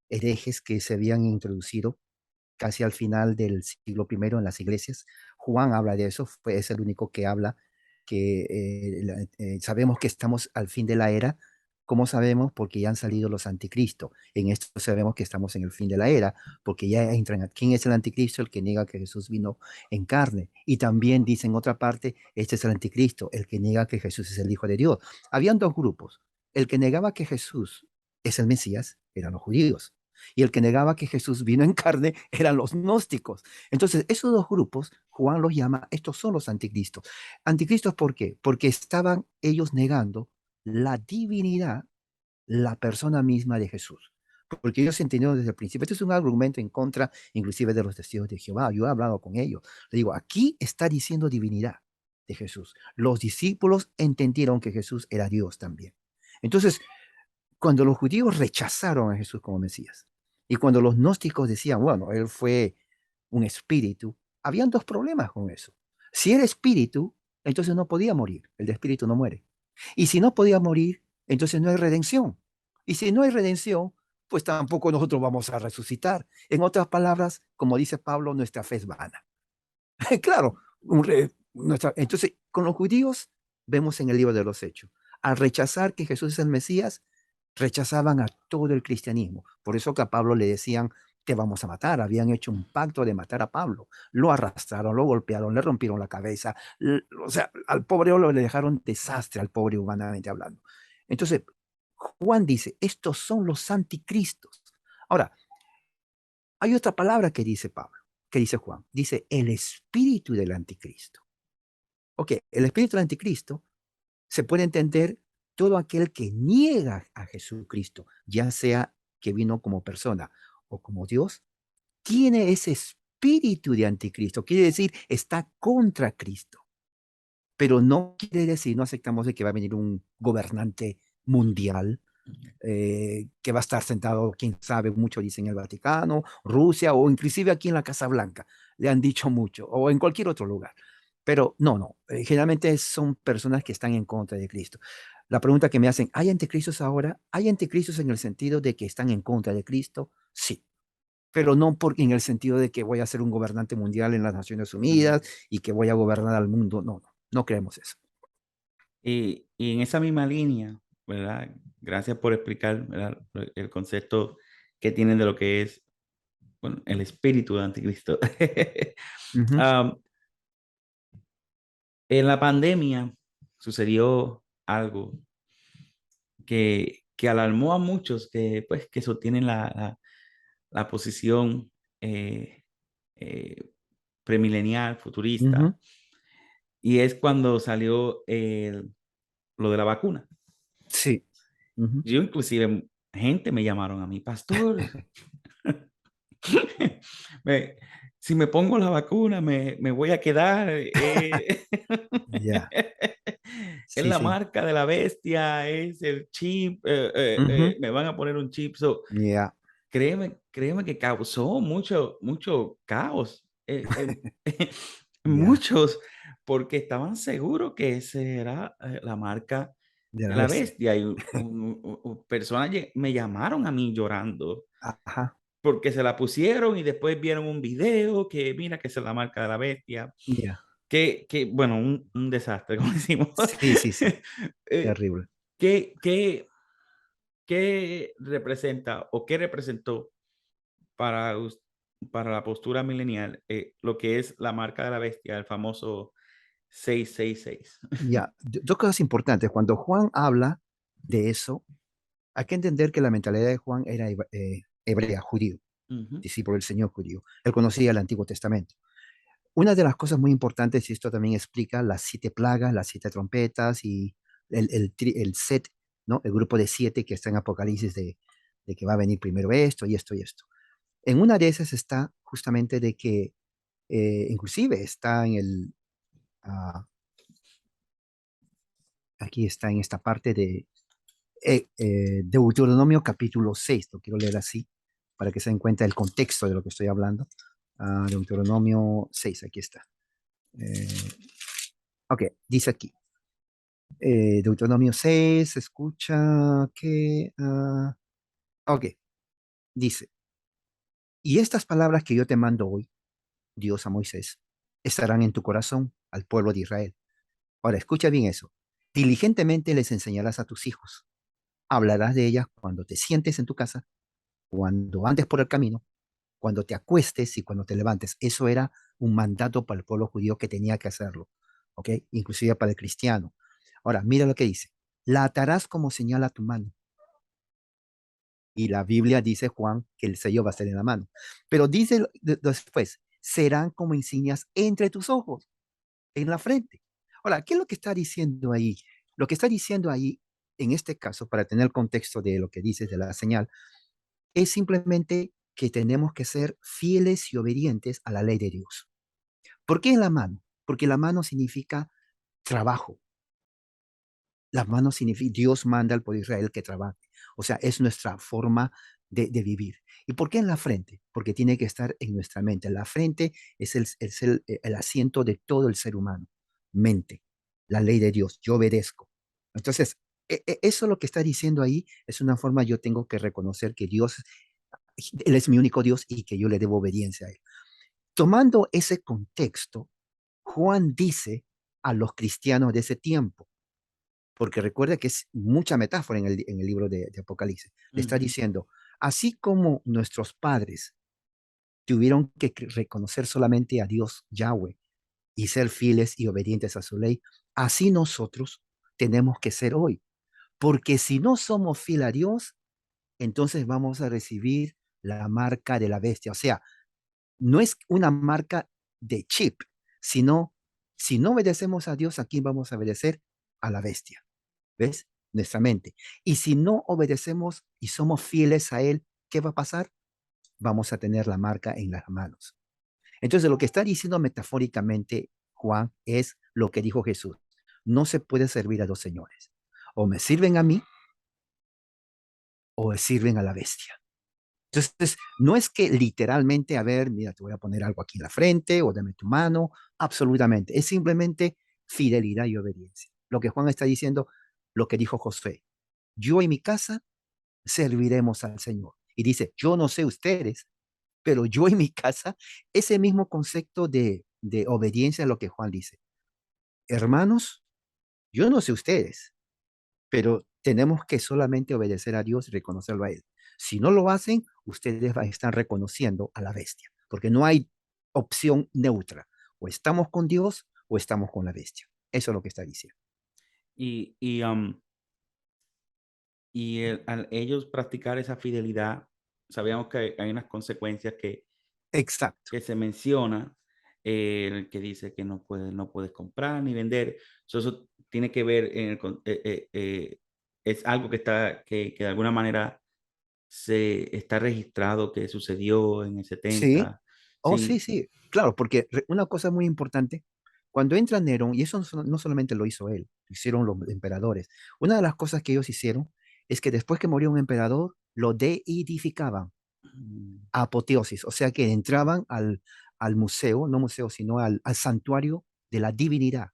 herejes que se habían introducido casi al final del siglo I en las iglesias. Juan habla de eso, es el único que habla que sabemos que estamos al fin de la era. ¿Cómo sabemos? Porque ya han salido los anticristos. En esto sabemos que estamos en el fin de la era, porque ya entran. ¿Quién es el anticristo? El que niega que Jesús vino en carne. Y también dice en otra parte, este es el anticristo, el que niega que Jesús es el Hijo de Dios. Habían dos grupos. El que negaba que Jesús es el Mesías, eran los judíos. Y el que negaba que Jesús vino en carne eran los gnósticos. Entonces, esos dos grupos, Juan los llama, estos son los anticristos. Anticristos, ¿por qué? Porque estaban ellos negando la divinidad, la persona misma de Jesús. Porque ellos entendieron desde el principio, este es un argumento en contra inclusive de los testigos de Jehová. Yo he hablado con ellos. Le digo, aquí está diciendo divinidad de Jesús. Los discípulos entendieron que Jesús era Dios también. Entonces, cuando los judíos rechazaron a Jesús como Mesías y cuando los gnósticos decían, bueno, él fue un espíritu, habían dos problemas con eso. Si era espíritu, entonces no podía morir, el de espíritu no muere. Y si no podía morir, entonces no hay redención. Y si no hay redención, pues tampoco nosotros vamos a resucitar. En otras palabras, como dice Pablo, nuestra fe es vana. Claro, entonces con los judíos vemos en el libro de los Hechos, al rechazar que Jesús es el Mesías, rechazaban a todo el cristianismo. Por eso que a Pablo le decían, te vamos a matar. Habían hecho un pacto de matar a Pablo. Lo arrastraron, lo golpearon, le rompieron la cabeza. O sea, al pobre le dejaron desastre, al pobre humanamente hablando. Entonces, Juan dice, estos son los anticristos. Ahora, hay otra palabra que dice Pablo, que dice Juan. Dice el espíritu del anticristo. Ok, el espíritu del anticristo se puede entender todo aquel que niega a Jesucristo, ya sea que vino como persona o como Dios, tiene ese espíritu de anticristo. Quiere decir, está contra Cristo. Pero no quiere decir, no aceptamos de que va a venir un gobernante mundial que va a estar sentado, quién sabe, mucho dicen en el Vaticano, Rusia o inclusive aquí en la Casa Blanca. Le han dicho mucho, o en cualquier otro lugar. Pero no, generalmente son personas que están en contra de Cristo. La pregunta que me hacen, ¿hay anticristos ahora? ¿Hay anticristos en el sentido de que están en contra de Cristo? Sí, pero no en el sentido de que voy a ser un gobernante mundial en las Naciones Unidas y que voy a gobernar al mundo. No creemos eso. Y en esa misma línea, ¿verdad? Gracias por explicar, ¿verdad? El concepto que tienen de lo que es, bueno, el espíritu de anticristo. Ujú, Am, en la pandemia sucedió algo que alarmó a muchos que, pues, que sostienen la posición eh, eh, premilenial, ujú, futurista, y es cuando salió lo de la vacuna. sí. Ujú. Yo inclusive, gente me llamaron a mí, pastor, me- si me pongo la vacuna me voy a quedar. Ya, Es sí, la sí. marca de la bestia, es el chip, Ujú, me van a poner un chip. So, ya, créeme que causó mucho caos. ya, Muchos, porque estaban seguros que esa era la marca de de la la bestia. bestia. Y personas me llamaron a mí llorando Ajá, porque se la pusieron y después vieron un video que mira que esa es la marca de la bestia. ya. Bueno, un desastre, como decimos. Sí, sí, sí. Eh, Terrible. ¿qué, qué, qué representa o qué representó para, para la postura milenial lo que es la marca de la bestia, el famoso 666? Ya, dos cosas importantes. Cuando Juan habla de eso, hay que entender que la mentalidad de Juan era hebrea, judío, Ujú, discípulo del Señor judío. Él conocía el Antiguo Testamento. Una de las cosas muy importantes, y esto también explica las 7 plagas, las 7 trompetas y el set, ¿no? El grupo de 7 que está en Apocalipsis de que va a venir primero esto y esto y esto. En una de esas está justamente de que, inclusive está en ah, aquí está en esta parte de Deuteronomio capítulo 6, lo quiero leer así, para que se den cuenta del contexto de lo que estoy hablando. Deuteronomio 6, aquí está. Eh, ok, dice aquí. Deuteronomio 6, escucha que... ok, dice, y estas palabras que yo te mando hoy, Dios a Moisés, estarán en tu corazón al pueblo de Israel. Ahora, escucha bien eso. Diligentemente les enseñarás a tus hijos. Hablarás de ellas cuando te sientes en tu casa, cuando andes por el camino, cuando te acuestes y cuando te levantes. Eso era un mandato para el pueblo judío que tenía que hacerlo, ¿ok? Inclusive para el cristiano. Ahora, mira lo que dice. La atarás como señal a tu mano. Y la Biblia dice, Juan, que el sello va a ser en la mano. Pero dice después, serán como insignias entre tus ojos, en la frente. Ahora, ¿qué es lo que está diciendo ahí? Lo que está diciendo ahí, en este caso, para tener el contexto de lo que dices de la señal, es simplemente que tenemos que ser fieles y obedientes a la ley de Dios. ¿Por qué en la mano? Porque la mano significa trabajo. La mano significa, Dios manda al pueblo de Israel que trabaje. O sea, es nuestra forma de vivir. ¿Y por qué en la frente? Porque tiene que estar en nuestra mente. La frente es el asiento de todo el ser humano. Mente, la ley de Dios. Yo obedezco. Entonces, eso lo que está diciendo ahí es una forma, yo tengo que reconocer que Dios, Él es mi único Dios y que yo le debo obediencia a Él. Tomando ese contexto, Juan dice a los cristianos de ese tiempo, porque recuerda que es mucha metáfora en el libro de Apocalipsis. Le está Ujú. diciendo, así como nuestros padres tuvieron que reconocer solamente a Dios, Yahweh, y ser fieles y obedientes a su ley, así nosotros tenemos que ser hoy. Porque si no somos fieles a Dios, entonces vamos a recibir la marca de la bestia. O sea, no es una marca de chip, sino si no obedecemos a Dios, ¿a quién vamos a obedecer? A la bestia. ¿Ves? Nuestra mente. Y si no obedecemos y somos fieles a Él, ¿qué va a pasar? Vamos a tener la marca en las manos. Entonces, lo que está diciendo metafóricamente Juan es lo que dijo Jesús. No se puede servir a dos señores. O me sirven a mí o me sirven a la bestia. Entonces, no es que literalmente, a ver, mira, te voy a poner algo aquí en la frente o dame tu mano, absolutamente. Es simplemente fidelidad y obediencia. Lo que Juan está diciendo, lo que dijo Josué, yo y mi casa serviremos al Señor. Y dice, yo no sé ustedes, pero yo y mi casa, ese mismo concepto de obediencia a lo que Juan dice. Hermanos, yo no sé ustedes, pero tenemos que solamente obedecer a Dios y reconocerlo a Él. Si no lo hacen, ustedes están reconociendo a la bestia, porque no hay opción neutra. O estamos con Dios o estamos con la bestia. Eso es lo que está diciendo. Y, y, al ellos practicar esa fidelidad, sabíamos que hay unas consecuencias Exacto. que se menciona, el que dice que no puedes comprar ni vender. Eso tiene que ver es algo que que de alguna manera se está registrado que sucedió en el Sí. 70. Oh, sí, Sí. sí. Claro, porque una cosa muy importante, cuando entra Nerón, y eso no solamente lo hizo él, lo hicieron los emperadores. Una de las cosas que ellos hicieron es que después que moría un emperador, lo deidificaban. Mm, Apoteosis, o sea que entraban al museo, no museo, sino al santuario de la divinidad.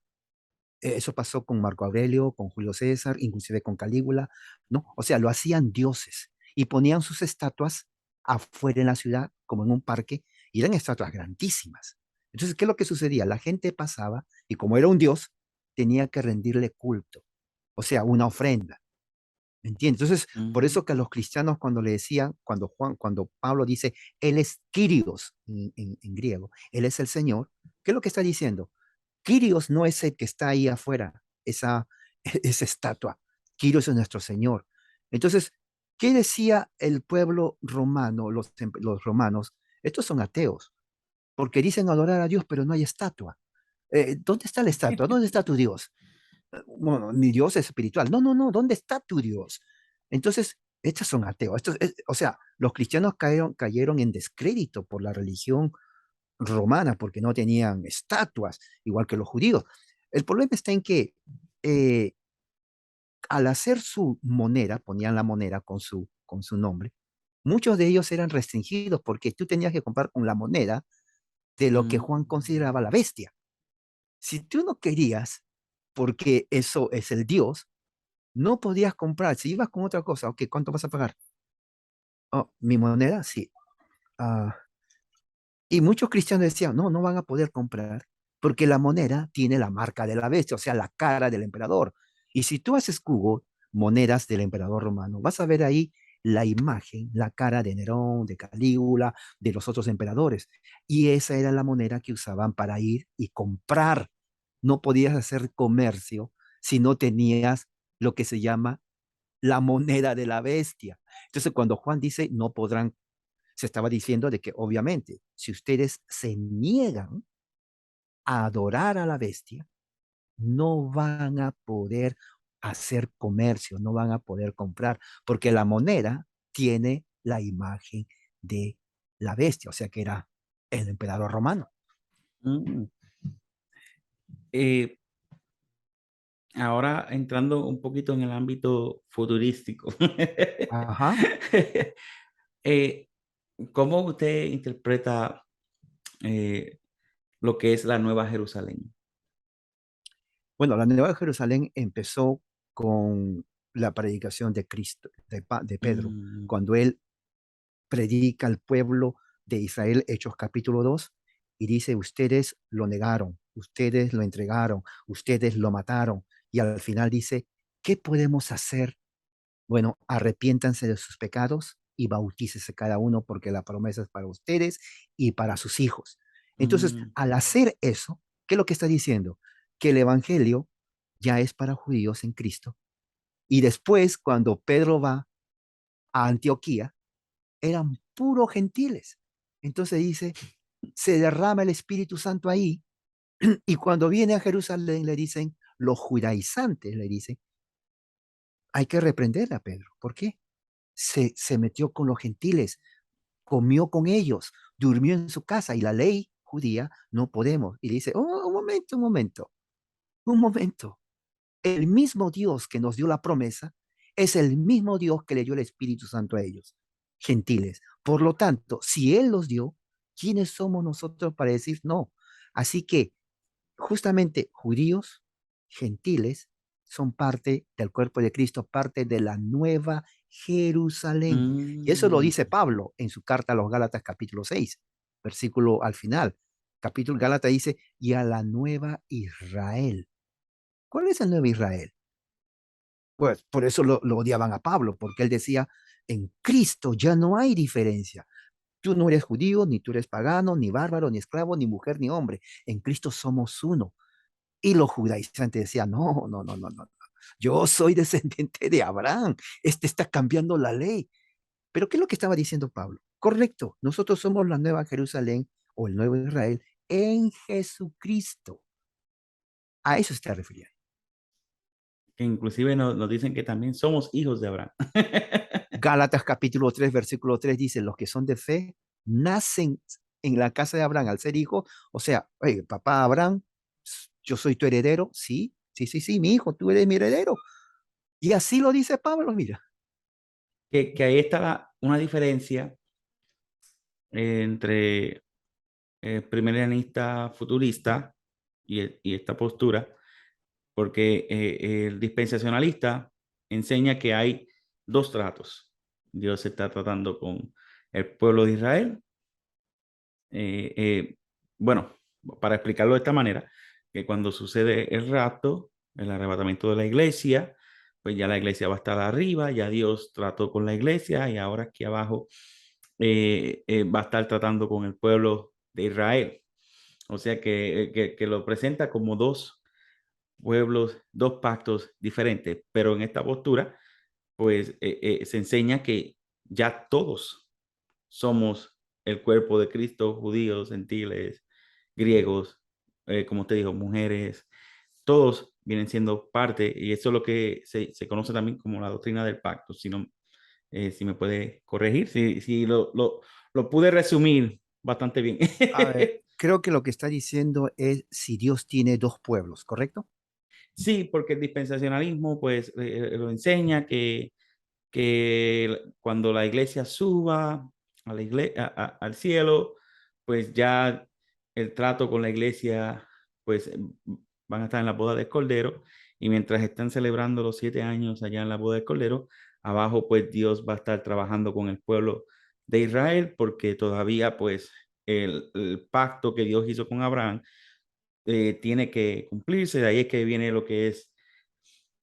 Eso pasó con Marco Aurelio, con Julio César, inclusive con Calígula, ¿no? O sea, lo hacían dioses y ponían sus estatuas afuera en la ciudad, como en un parque, y eran estatuas grandísimas. Entonces, ¿qué es lo que sucedía? La gente pasaba y como era un dios, tenía que rendirle culto, o sea, una ofrenda. ¿Me entiendes? Entonces, por mm, eso que a los cristianos cuando le decían, cuando Pablo dice, Él es Kyrios en griego, Él es el Señor, ¿qué es lo que está diciendo? Kyrios no es el que está ahí afuera, esa, esa estatua. Kyrios es nuestro Señor. Entonces, ¿qué decía el pueblo romano, los romanos? Estos son ateos, porque dicen adorar a Dios, pero no hay estatua. ¿Dónde está la estatua? ¿Dónde está tu Dios? Bueno, mi Dios es espiritual. No, no, no, ¿dónde está tu Dios? Entonces, estos son ateos. O sea, los cristianos cayeron en descrédito por la religión romana porque no tenían estatuas, igual que los judíos. El problema está en que eh, al hacer su moneda, ponían la moneda con su nombre, muchos de ellos eran restringidos porque tú tenías que comprar con la moneda de lo que mm. Juan consideraba la bestia. Si tú no querías, porque eso es el Dios, no podías comprar. Si ibas con otra cosa, ok, ¿cuánto vas a pagar? Oh, mi moneda, sí. Ah, y muchos cristianos decían, no, no van a poder comprar porque la moneda tiene la marca de la bestia, o sea, la cara del emperador. Y si tú haces Google, monedas del emperador romano, vas a ver ahí la imagen, la cara de Nerón, de Calígula, de los otros emperadores. Y esa era la moneda que usaban para ir y comprar. No podías hacer comercio si no tenías lo que se llama la moneda de la bestia. Entonces, cuando Juan dice no podrán, se estaba diciendo de que obviamente, si ustedes se niegan a adorar a la bestia, no van a poder hacer comercio, no van a poder comprar, porque la moneda tiene la imagen de la bestia, o sea que era el emperador romano. Mm. Eh, Ahora entrando un poquito en el ámbito futurístico. Ajá. Eh, ¿Cómo usted interpreta eh, lo que es la Nueva Jerusalén? Bueno, la Nueva Jerusalén empezó con la predicación de Cristo, de Pedro, Mm, cuando él predica al pueblo de Israel, Hechos capítulo 2 y dice, ustedes lo negaron, ustedes lo entregaron, ustedes lo mataron. Y al final dice, ¿qué podemos hacer? Bueno, arrepiéntanse de sus pecados y bautícese cada uno porque la promesa es para ustedes y para sus hijos. Entonces, Mm, al hacer eso, ¿qué es lo que está diciendo? Que el evangelio ya es para judíos en Cristo. Y después, cuando Pedro va a Antioquía, eran puros gentiles. Entonces dice, se derrama el Espíritu Santo ahí. Y cuando viene a Jerusalén, le dicen, los judaizantes le dicen, hay que reprenderle a Pedro. ¿Por qué? Se metió con los gentiles, comió con ellos, durmió en su casa y la ley judía no podemos. Y dice, oh, un momento, un momento, un momento. El mismo Dios que nos dio la promesa es el mismo Dios que le dio el Espíritu Santo a ellos, gentiles. Por lo tanto, si Él los dio, ¿quiénes somos nosotros para decir no? Así que justamente judíos, gentiles, son parte del cuerpo de Cristo, parte de la nueva Jerusalén. Y eso lo mm. dice Pablo en su carta a los Gálatas capítulo 6, versículo al final. Capítulo Gálatas dice, y a la nueva Israel. ¿Cuál es el nuevo Israel? Pues por eso lo odiaban a Pablo, porque él decía, en Cristo ya no hay diferencia. Tú no eres judío, ni tú eres pagano, ni bárbaro, ni esclavo, ni mujer, ni hombre. En Cristo somos uno. Y los judaizantes decían, no, no, no, no, no, no. Yo soy descendiente de Abraham. Este está cambiando la ley. Pero ¿qué es lo que estaba diciendo Pablo? Correcto, nosotros somos la nueva Jerusalén o el nuevo Israel en Jesucristo. A eso se está refiriendo. Que inclusive nos dicen que también somos hijos de Abraham. Gálatas capítulo 3 versículo 3 dice, los que son de fe nacen en la casa de Abraham al ser hijo, o sea, oye, papá Abraham, yo soy tu heredero, sí, sí, sí, sí, mi hijo, tú eres mi heredero. Y así lo dice Pablo, mira. Que ahí está una diferencia entre primerianista futurista y esta postura, porque el dispensacionalista enseña que hay dos tratos. Dios se está tratando con el pueblo de Israel. Eh, eh, bueno, para explicarlo de esta manera, que cuando sucede el rapto, el arrebatamiento de la iglesia, pues ya la iglesia va a estar arriba, ya Dios trató con la iglesia y ahora aquí abajo va a estar tratando con el pueblo de Israel. O sea que lo presenta como dos pueblos, dos pactos diferentes, pero en esta postura, pues se enseña que ya todos somos el cuerpo de Cristo, judíos, gentiles, griegos, como te digo, mujeres, todos vienen siendo parte, y eso es lo que se conoce también como la doctrina del pacto. Si, no, si me puede corregir, si lo pude resumir bastante bien. A ver, creo que lo que está diciendo es si Dios tiene dos pueblos, ¿correcto? Sí, porque el dispensacionalismo pues lo enseña que cuando la iglesia suba a la al cielo, pues ya el trato con la iglesia, pues van a estar en la boda del Cordero, y mientras están celebrando los 7 años allá en la boda del Cordero, abajo pues Dios va a estar trabajando con el pueblo de Israel, porque todavía pues el pacto que Dios hizo con Abraham tiene que cumplirse. De ahí es que viene lo que es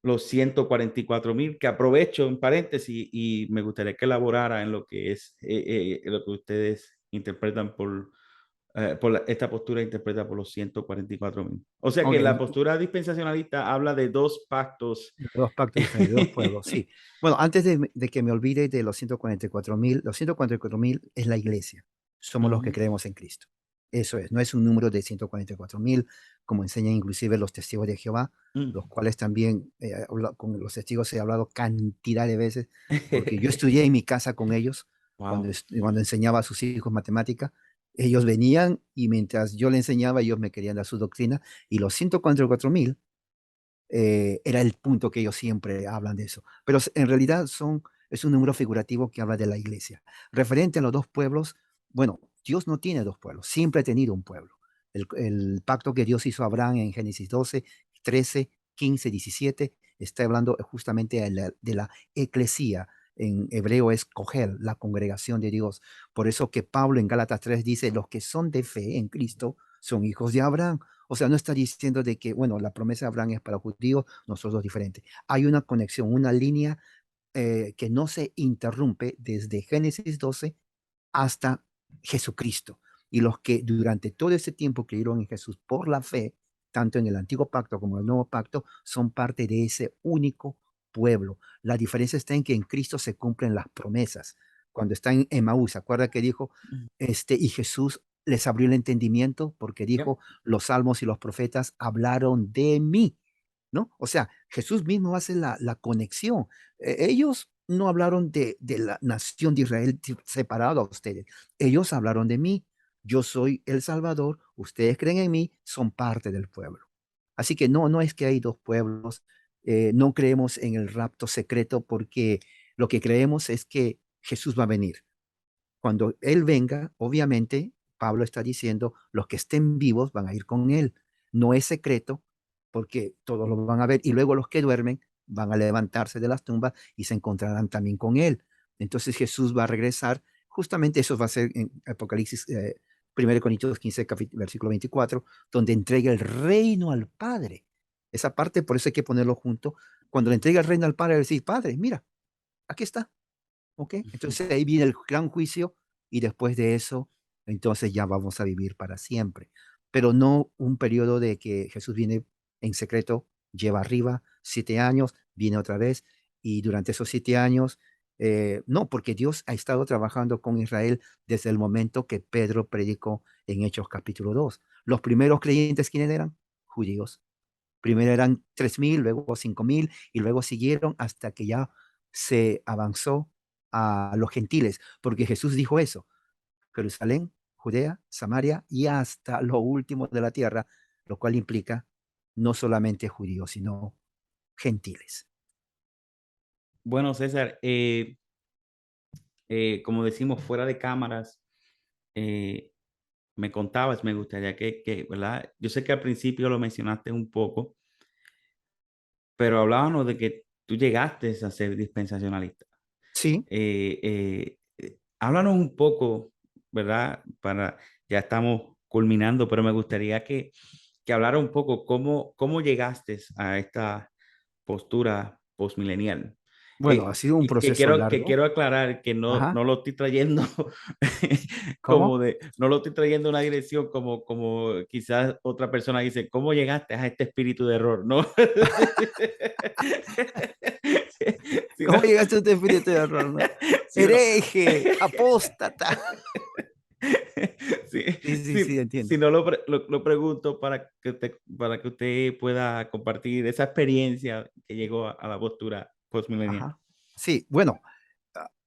los 144,000, que aprovecho en paréntesis y me gustaría que elaborara en lo que es lo que ustedes interpretan esta postura interpreta por los 144,000. O sea Ok, que la postura dispensacionalista habla de dos pactos. dos pactos diferentes, dos pueblos, sí. Bueno, antes de que me olvide de los 144,000, los 144,000 es la iglesia. Somos los que Mm, creemos en Cristo. Eso es, no es un número de 144,000, como enseñan inclusive los testigos de Jehová, mm. los cuales también con los testigos he hablado cantidad de veces, porque yo estudié en mi casa con ellos Wow. cuando enseñaba a sus hijos matemática. Ellos venían y mientras yo le enseñaba, ellos me querían dar su doctrina, y los 144,000 era el punto que ellos siempre hablan de eso. Pero en realidad es un número figurativo que habla de la iglesia. Referente a los dos pueblos, bueno, Dios no tiene dos pueblos, siempre ha tenido un pueblo. El pacto que Dios hizo a Abraham en Génesis 12, 13, 15, 17, está hablando justamente de la eclesía. En hebreo es Cogel, la congregación de Dios. Por eso que Pablo en Gálatas 3 dice, los que son de fe en Cristo son hijos de Abraham. O sea, no está diciendo de que, bueno, la promesa de Abraham es para judíos, nosotros diferente. Hay una conexión, una línea que no se interrumpe desde Génesis 12 hasta Jesucristo. Y los que durante todo ese tiempo creyeron en Jesús por la fe, tanto en el antiguo pacto como en el nuevo pacto, son parte de ese único pueblo. La diferencia está en que en Cristo se cumplen las promesas. Cuando está en Emaús, ¿se acuerda que dijo, Mm. y Jesús les abrió el entendimiento porque Yep. dijo, los salmos y los profetas hablaron de mí, ¿no? O sea, Jesús mismo hace la conexión. Ellos no hablaron de la nación de Israel separado a ustedes. Ellos hablaron de mí. Yo soy el Salvador. Ustedes creen en mí, son parte del pueblo. Así que no es que hay dos pueblos. No creemos en el rapto secreto porque lo que creemos es que Jesús va a venir. Cuando Él venga, obviamente, Pablo está diciendo, los que estén vivos van a ir con Él. No es secreto, porque todos lo van a ver, y luego los que duermen van a levantarse de las tumbas y se encontrarán también con Él. Entonces Jesús va a regresar, justamente eso va a ser en Apocalipsis, 1 Corintios 15, versículo 24, donde entrega el reino al Padre. Esa parte, por eso hay que ponerlo junto. Cuando le entrega el reino al Padre, decir, Padre, mira, aquí está. ¿Ok? Entonces ahí viene el gran juicio y después de eso, entonces ya vamos a vivir para siempre. Pero no un periodo de que Jesús viene en secreto, lleva arriba 7 años, viene otra vez y durante esos 7 años, no, porque Dios ha estado trabajando con Israel desde el momento que Pedro predicó en Hechos capítulo 2. Los primeros creyentes, ¿quiénes eran? Judíos. Primero eran 3,000, luego 5,000 y luego siguieron hasta que ya se avanzó a los gentiles, porque Jesús dijo eso, Jerusalén, Judea, Samaria y hasta lo último de la tierra, lo cual implica no solamente judíos, sino gentiles. Bueno, César, como decimos, fuera de cámaras, eh, me contabas, me gustaría ¿verdad? Yo sé que al principio lo mencionaste un poco, pero hablábamos de que tú llegaste a ser dispensacionalista. Sí, Háblanos un poco, ¿verdad? Ya estamos culminando, pero me gustaría que hablara un poco cómo llegaste a esta postura postmilenial. bueno, ha sido un proceso Que largo. quiero aclarar que no Ajá, lo estoy trayendo ¿cómo? no lo estoy trayendo a una dirección como quizás otra persona dice, ¿cómo llegaste a este espíritu de error? No. ¿Cómo Sino, llegaste a este espíritu de error, no? sino, Hereje, apóstata. sí, Sí, sí, sí, si entiendo. no lo pregunto para que usted pueda compartir esa experiencia que llegó a la postura postmilenial. Ajá. Sí, bueno,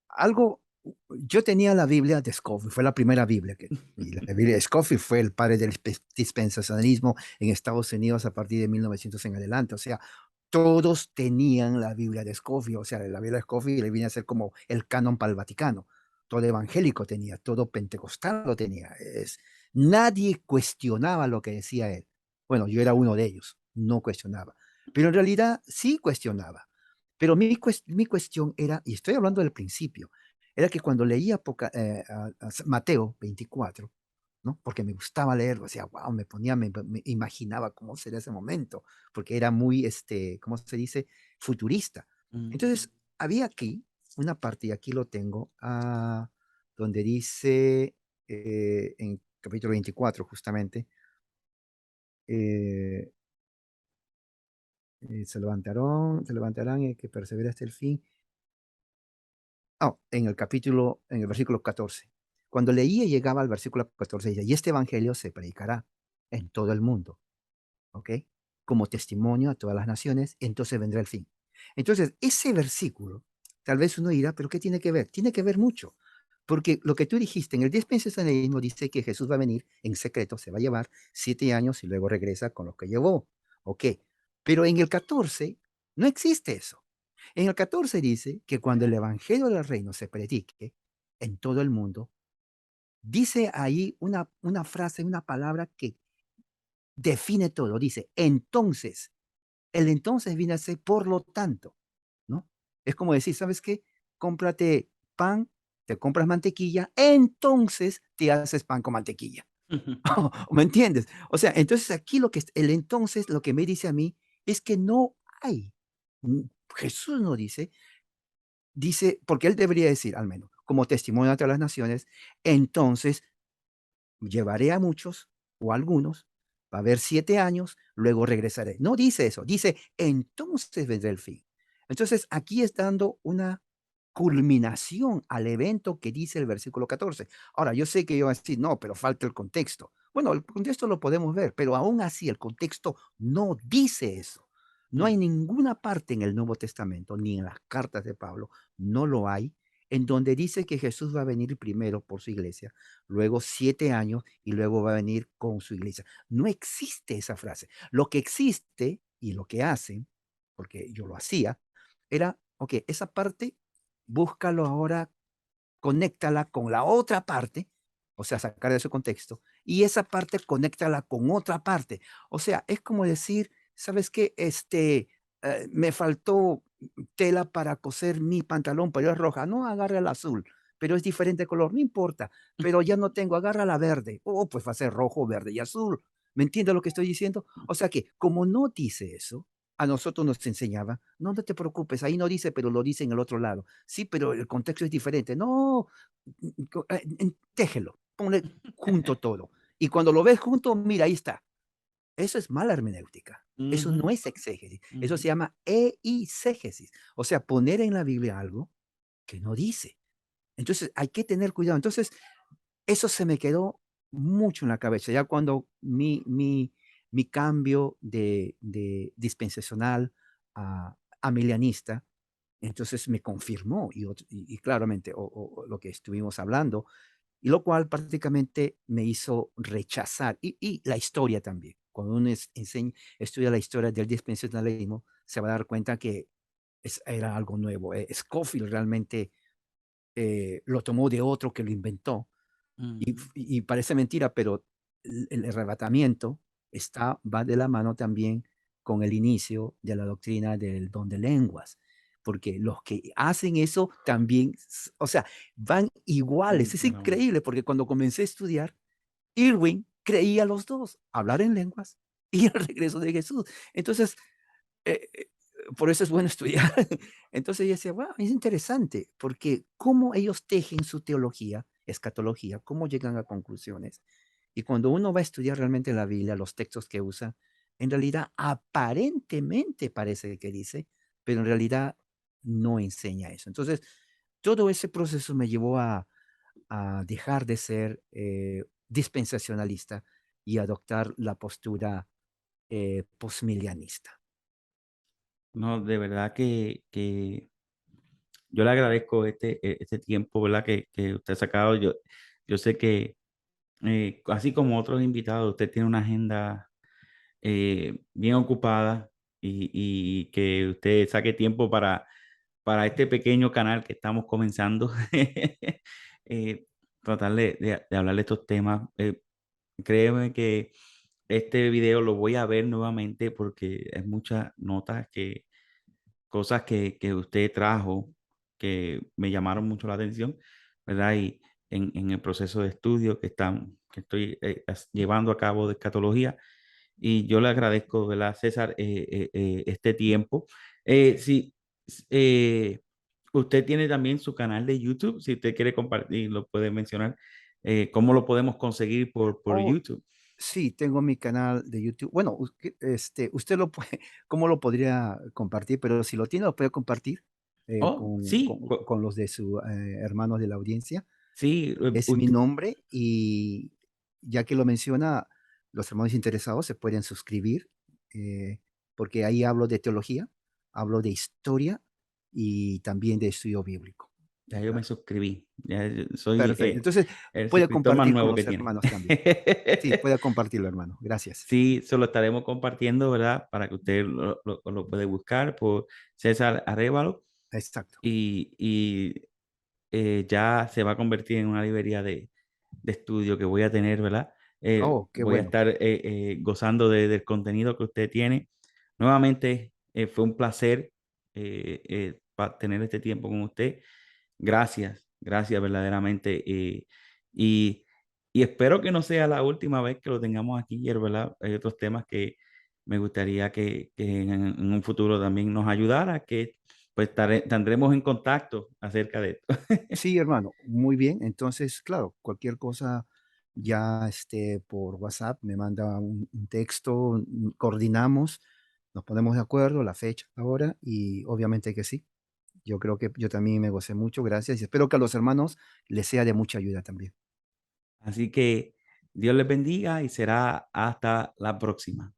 algo, yo tenía la Biblia de Scofield, fue la primera Biblia y la Biblia de Scofield fue el padre del dispensacionalismo en Estados Unidos a partir de 1900 en adelante. O sea, todos tenían la Biblia de Scofield, o sea, la Biblia de Scofield le viene a ser como el canon para el Vaticano. Todo evangélico tenía, todo pentecostal lo tenía. Nadie cuestionaba lo que decía él. Bueno, yo era uno de ellos, no cuestionaba. Pero en realidad sí cuestionaba. Pero mi cuestión era, y estoy hablando del principio, era que cuando leía Mateo 24, ¿no? Porque me gustaba leerlo, o sea, wow, me imaginaba cómo sería ese momento, porque era muy, ¿cómo se dice? Futurista. Mm. Entonces, había aquí una parte, y aquí lo tengo, donde dice, en capítulo 24, justamente, eh, se levantarán y que persevera hasta el fin. En el versículo 14. Cuando leía y llegaba al versículo 14, dice, y este evangelio se predicará en todo el mundo, ¿ok? Como testimonio a todas las naciones, entonces vendrá el fin. Entonces, ese versículo, tal vez uno dirá, pero ¿qué tiene que ver? Tiene que ver mucho, porque lo que tú dijiste en el dispensacionalismo dice que Jesús va a venir en secreto, se va a llevar 7 años y luego regresa con los que llevó, ¿ok? Pero en el 14 no existe eso. En el 14 dice que cuando el evangelio del reino se predique en todo el mundo, dice ahí una frase, una palabra que define todo. Dice, entonces, el entonces viene a ser por lo tanto, ¿no? Es como decir, ¿sabes qué? Cómprate pan, te compras mantequilla, entonces te haces pan con mantequilla. ¿Me entiendes? O sea, entonces aquí el entonces lo que me dice a mí es que no hay. Jesús no dice, porque él debería decir, al menos, como testimonio ante las naciones, entonces llevaré a muchos o a algunos, va a haber 7 años, luego regresaré. No dice eso, dice, entonces vendrá el fin. Entonces aquí está dando una culminación al evento que dice el versículo 14. Ahora, yo sé que yo así, no, pero falta el contexto. Bueno, el contexto lo podemos ver, pero aún así el contexto no dice eso. No hay Mm. ninguna parte en el Nuevo Testamento, ni en las cartas de Pablo, no lo hay, en donde dice que Jesús va a venir primero por su iglesia, luego 7 años y luego va a venir con su iglesia. No existe esa frase. Lo que existe y lo que hacen, porque yo lo hacía, era, ok, esa parte, búscalo ahora, conéctala con la otra parte, o sea, sacar de su contexto, y esa parte conéctala con otra parte. O sea, es como decir, ¿sabes qué? Me faltó tela para coser mi pantalón, pero es roja. No, agarra el azul, pero es diferente color, no importa, pero ya no tengo, agarra la verde. Oh, pues va a ser rojo, verde y azul. ¿Me entiendes lo que estoy diciendo? O sea que, como no dice eso, a nosotros nos enseñaba, no, no te preocupes, ahí no dice, pero lo dice en el otro lado. Sí, pero el contexto es diferente. No, téjelo, ponle junto todo. Y cuando lo ves junto, mira, ahí está. Eso es mala hermenéutica. Eso Ujú, no es exégesis. Eso ujú. se llama eisegesis. O sea, poner en la Biblia algo que no dice. Entonces, hay que tener cuidado. Entonces, eso se me quedó mucho en la cabeza. Ya cuando mi cambio de dispensacional a milianista, entonces me confirmó y claramente o lo que estuvimos hablando, y lo cual prácticamente me hizo rechazar, y la historia también. Cuando uno estudia la historia del dispensacionalismo, se va a dar cuenta que era algo nuevo. Scofield realmente lo tomó de otro que lo inventó, Ujú. y parece mentira, pero el arrebatamiento va de la mano también con el inicio de la doctrina del don de lenguas, porque los que hacen eso también, o sea, van iguales. Es Bueno, increíble, porque cuando comencé a estudiar, Irwin creía los dos, hablar en lenguas y el regreso de Jesús. Entonces, eh, eh, por eso es bueno estudiar. Entonces yo decía, wow, es interesante, porque cómo ellos tejen su teología, escatología, cómo llegan a conclusiones. Y cuando uno va a estudiar realmente la Biblia, los textos que usa, en realidad aparentemente parece que dice, pero en realidad no enseña eso. Entonces, todo ese proceso me llevó a dejar de ser dispensacionalista y adoptar la postura postmilianista. no, de verdad que yo le agradezco este tiempo, ¿verdad? Que usted ha sacado. Yo sé que, así como otros invitados, usted tiene una agenda bien ocupada y que usted saque tiempo para este pequeño canal que estamos comenzando. eh, Tratar de hablar de estos temas. Créeme que este video lo voy a ver nuevamente porque hay muchas notas cosas que usted trajo que me llamaron mucho la atención, ¿verdad? Y en el proceso de estudio que estoy llevando a cabo de escatología. Y yo le agradezco, ¿verdad, César, este tiempo? Si usted tiene también su canal de YouTube, si usted quiere compartir, lo puede mencionar. ¿Cómo lo podemos conseguir por Oh, YouTube? sí, tengo mi canal de YouTube. Bueno, usted lo puede, ¿cómo lo podría compartir? Pero si lo tiene, lo puede compartir Oh, sí, con los de sus hermanos de la audiencia. sí, Es mi nombre, y ya que lo menciona, los hermanos interesados se pueden suscribir, porque ahí hablo de teología, hablo de historia y también de estudio bíblico. ya yo me ¿Verdad? suscribí. Ya yo soy Perfecto. Entonces, el puede suscriptor más compartir con nuevo que los tiene. hermanos también. Sí, puede compartirlo, hermano. Gracias. Sí, se lo estaremos compartiendo, ¿verdad? Para que usted lo puede buscar por César Arévalo Exacto. y ya se va a convertir en una librería de estudio que voy a tener, ¿verdad? Oh, qué Voy a bueno. estar gozando del contenido que usted tiene. Nuevamente, fue un placer tener este tiempo con usted. Gracias, gracias verdaderamente. Y Y espero que no sea la última vez que lo tengamos aquí, ¿verdad? Hay otros temas que me gustaría que en un futuro también nos ayudara, que pues tendremos en contacto acerca de esto. Sí, hermano, muy bien. Entonces, claro, cualquier cosa ya por WhatsApp me manda un texto, coordinamos, nos ponemos de acuerdo, la fecha, la hora, y obviamente que sí. Yo creo que yo también me gocé mucho, gracias, y espero que a los hermanos les sea de mucha ayuda también. Así que Dios les bendiga y será hasta la próxima.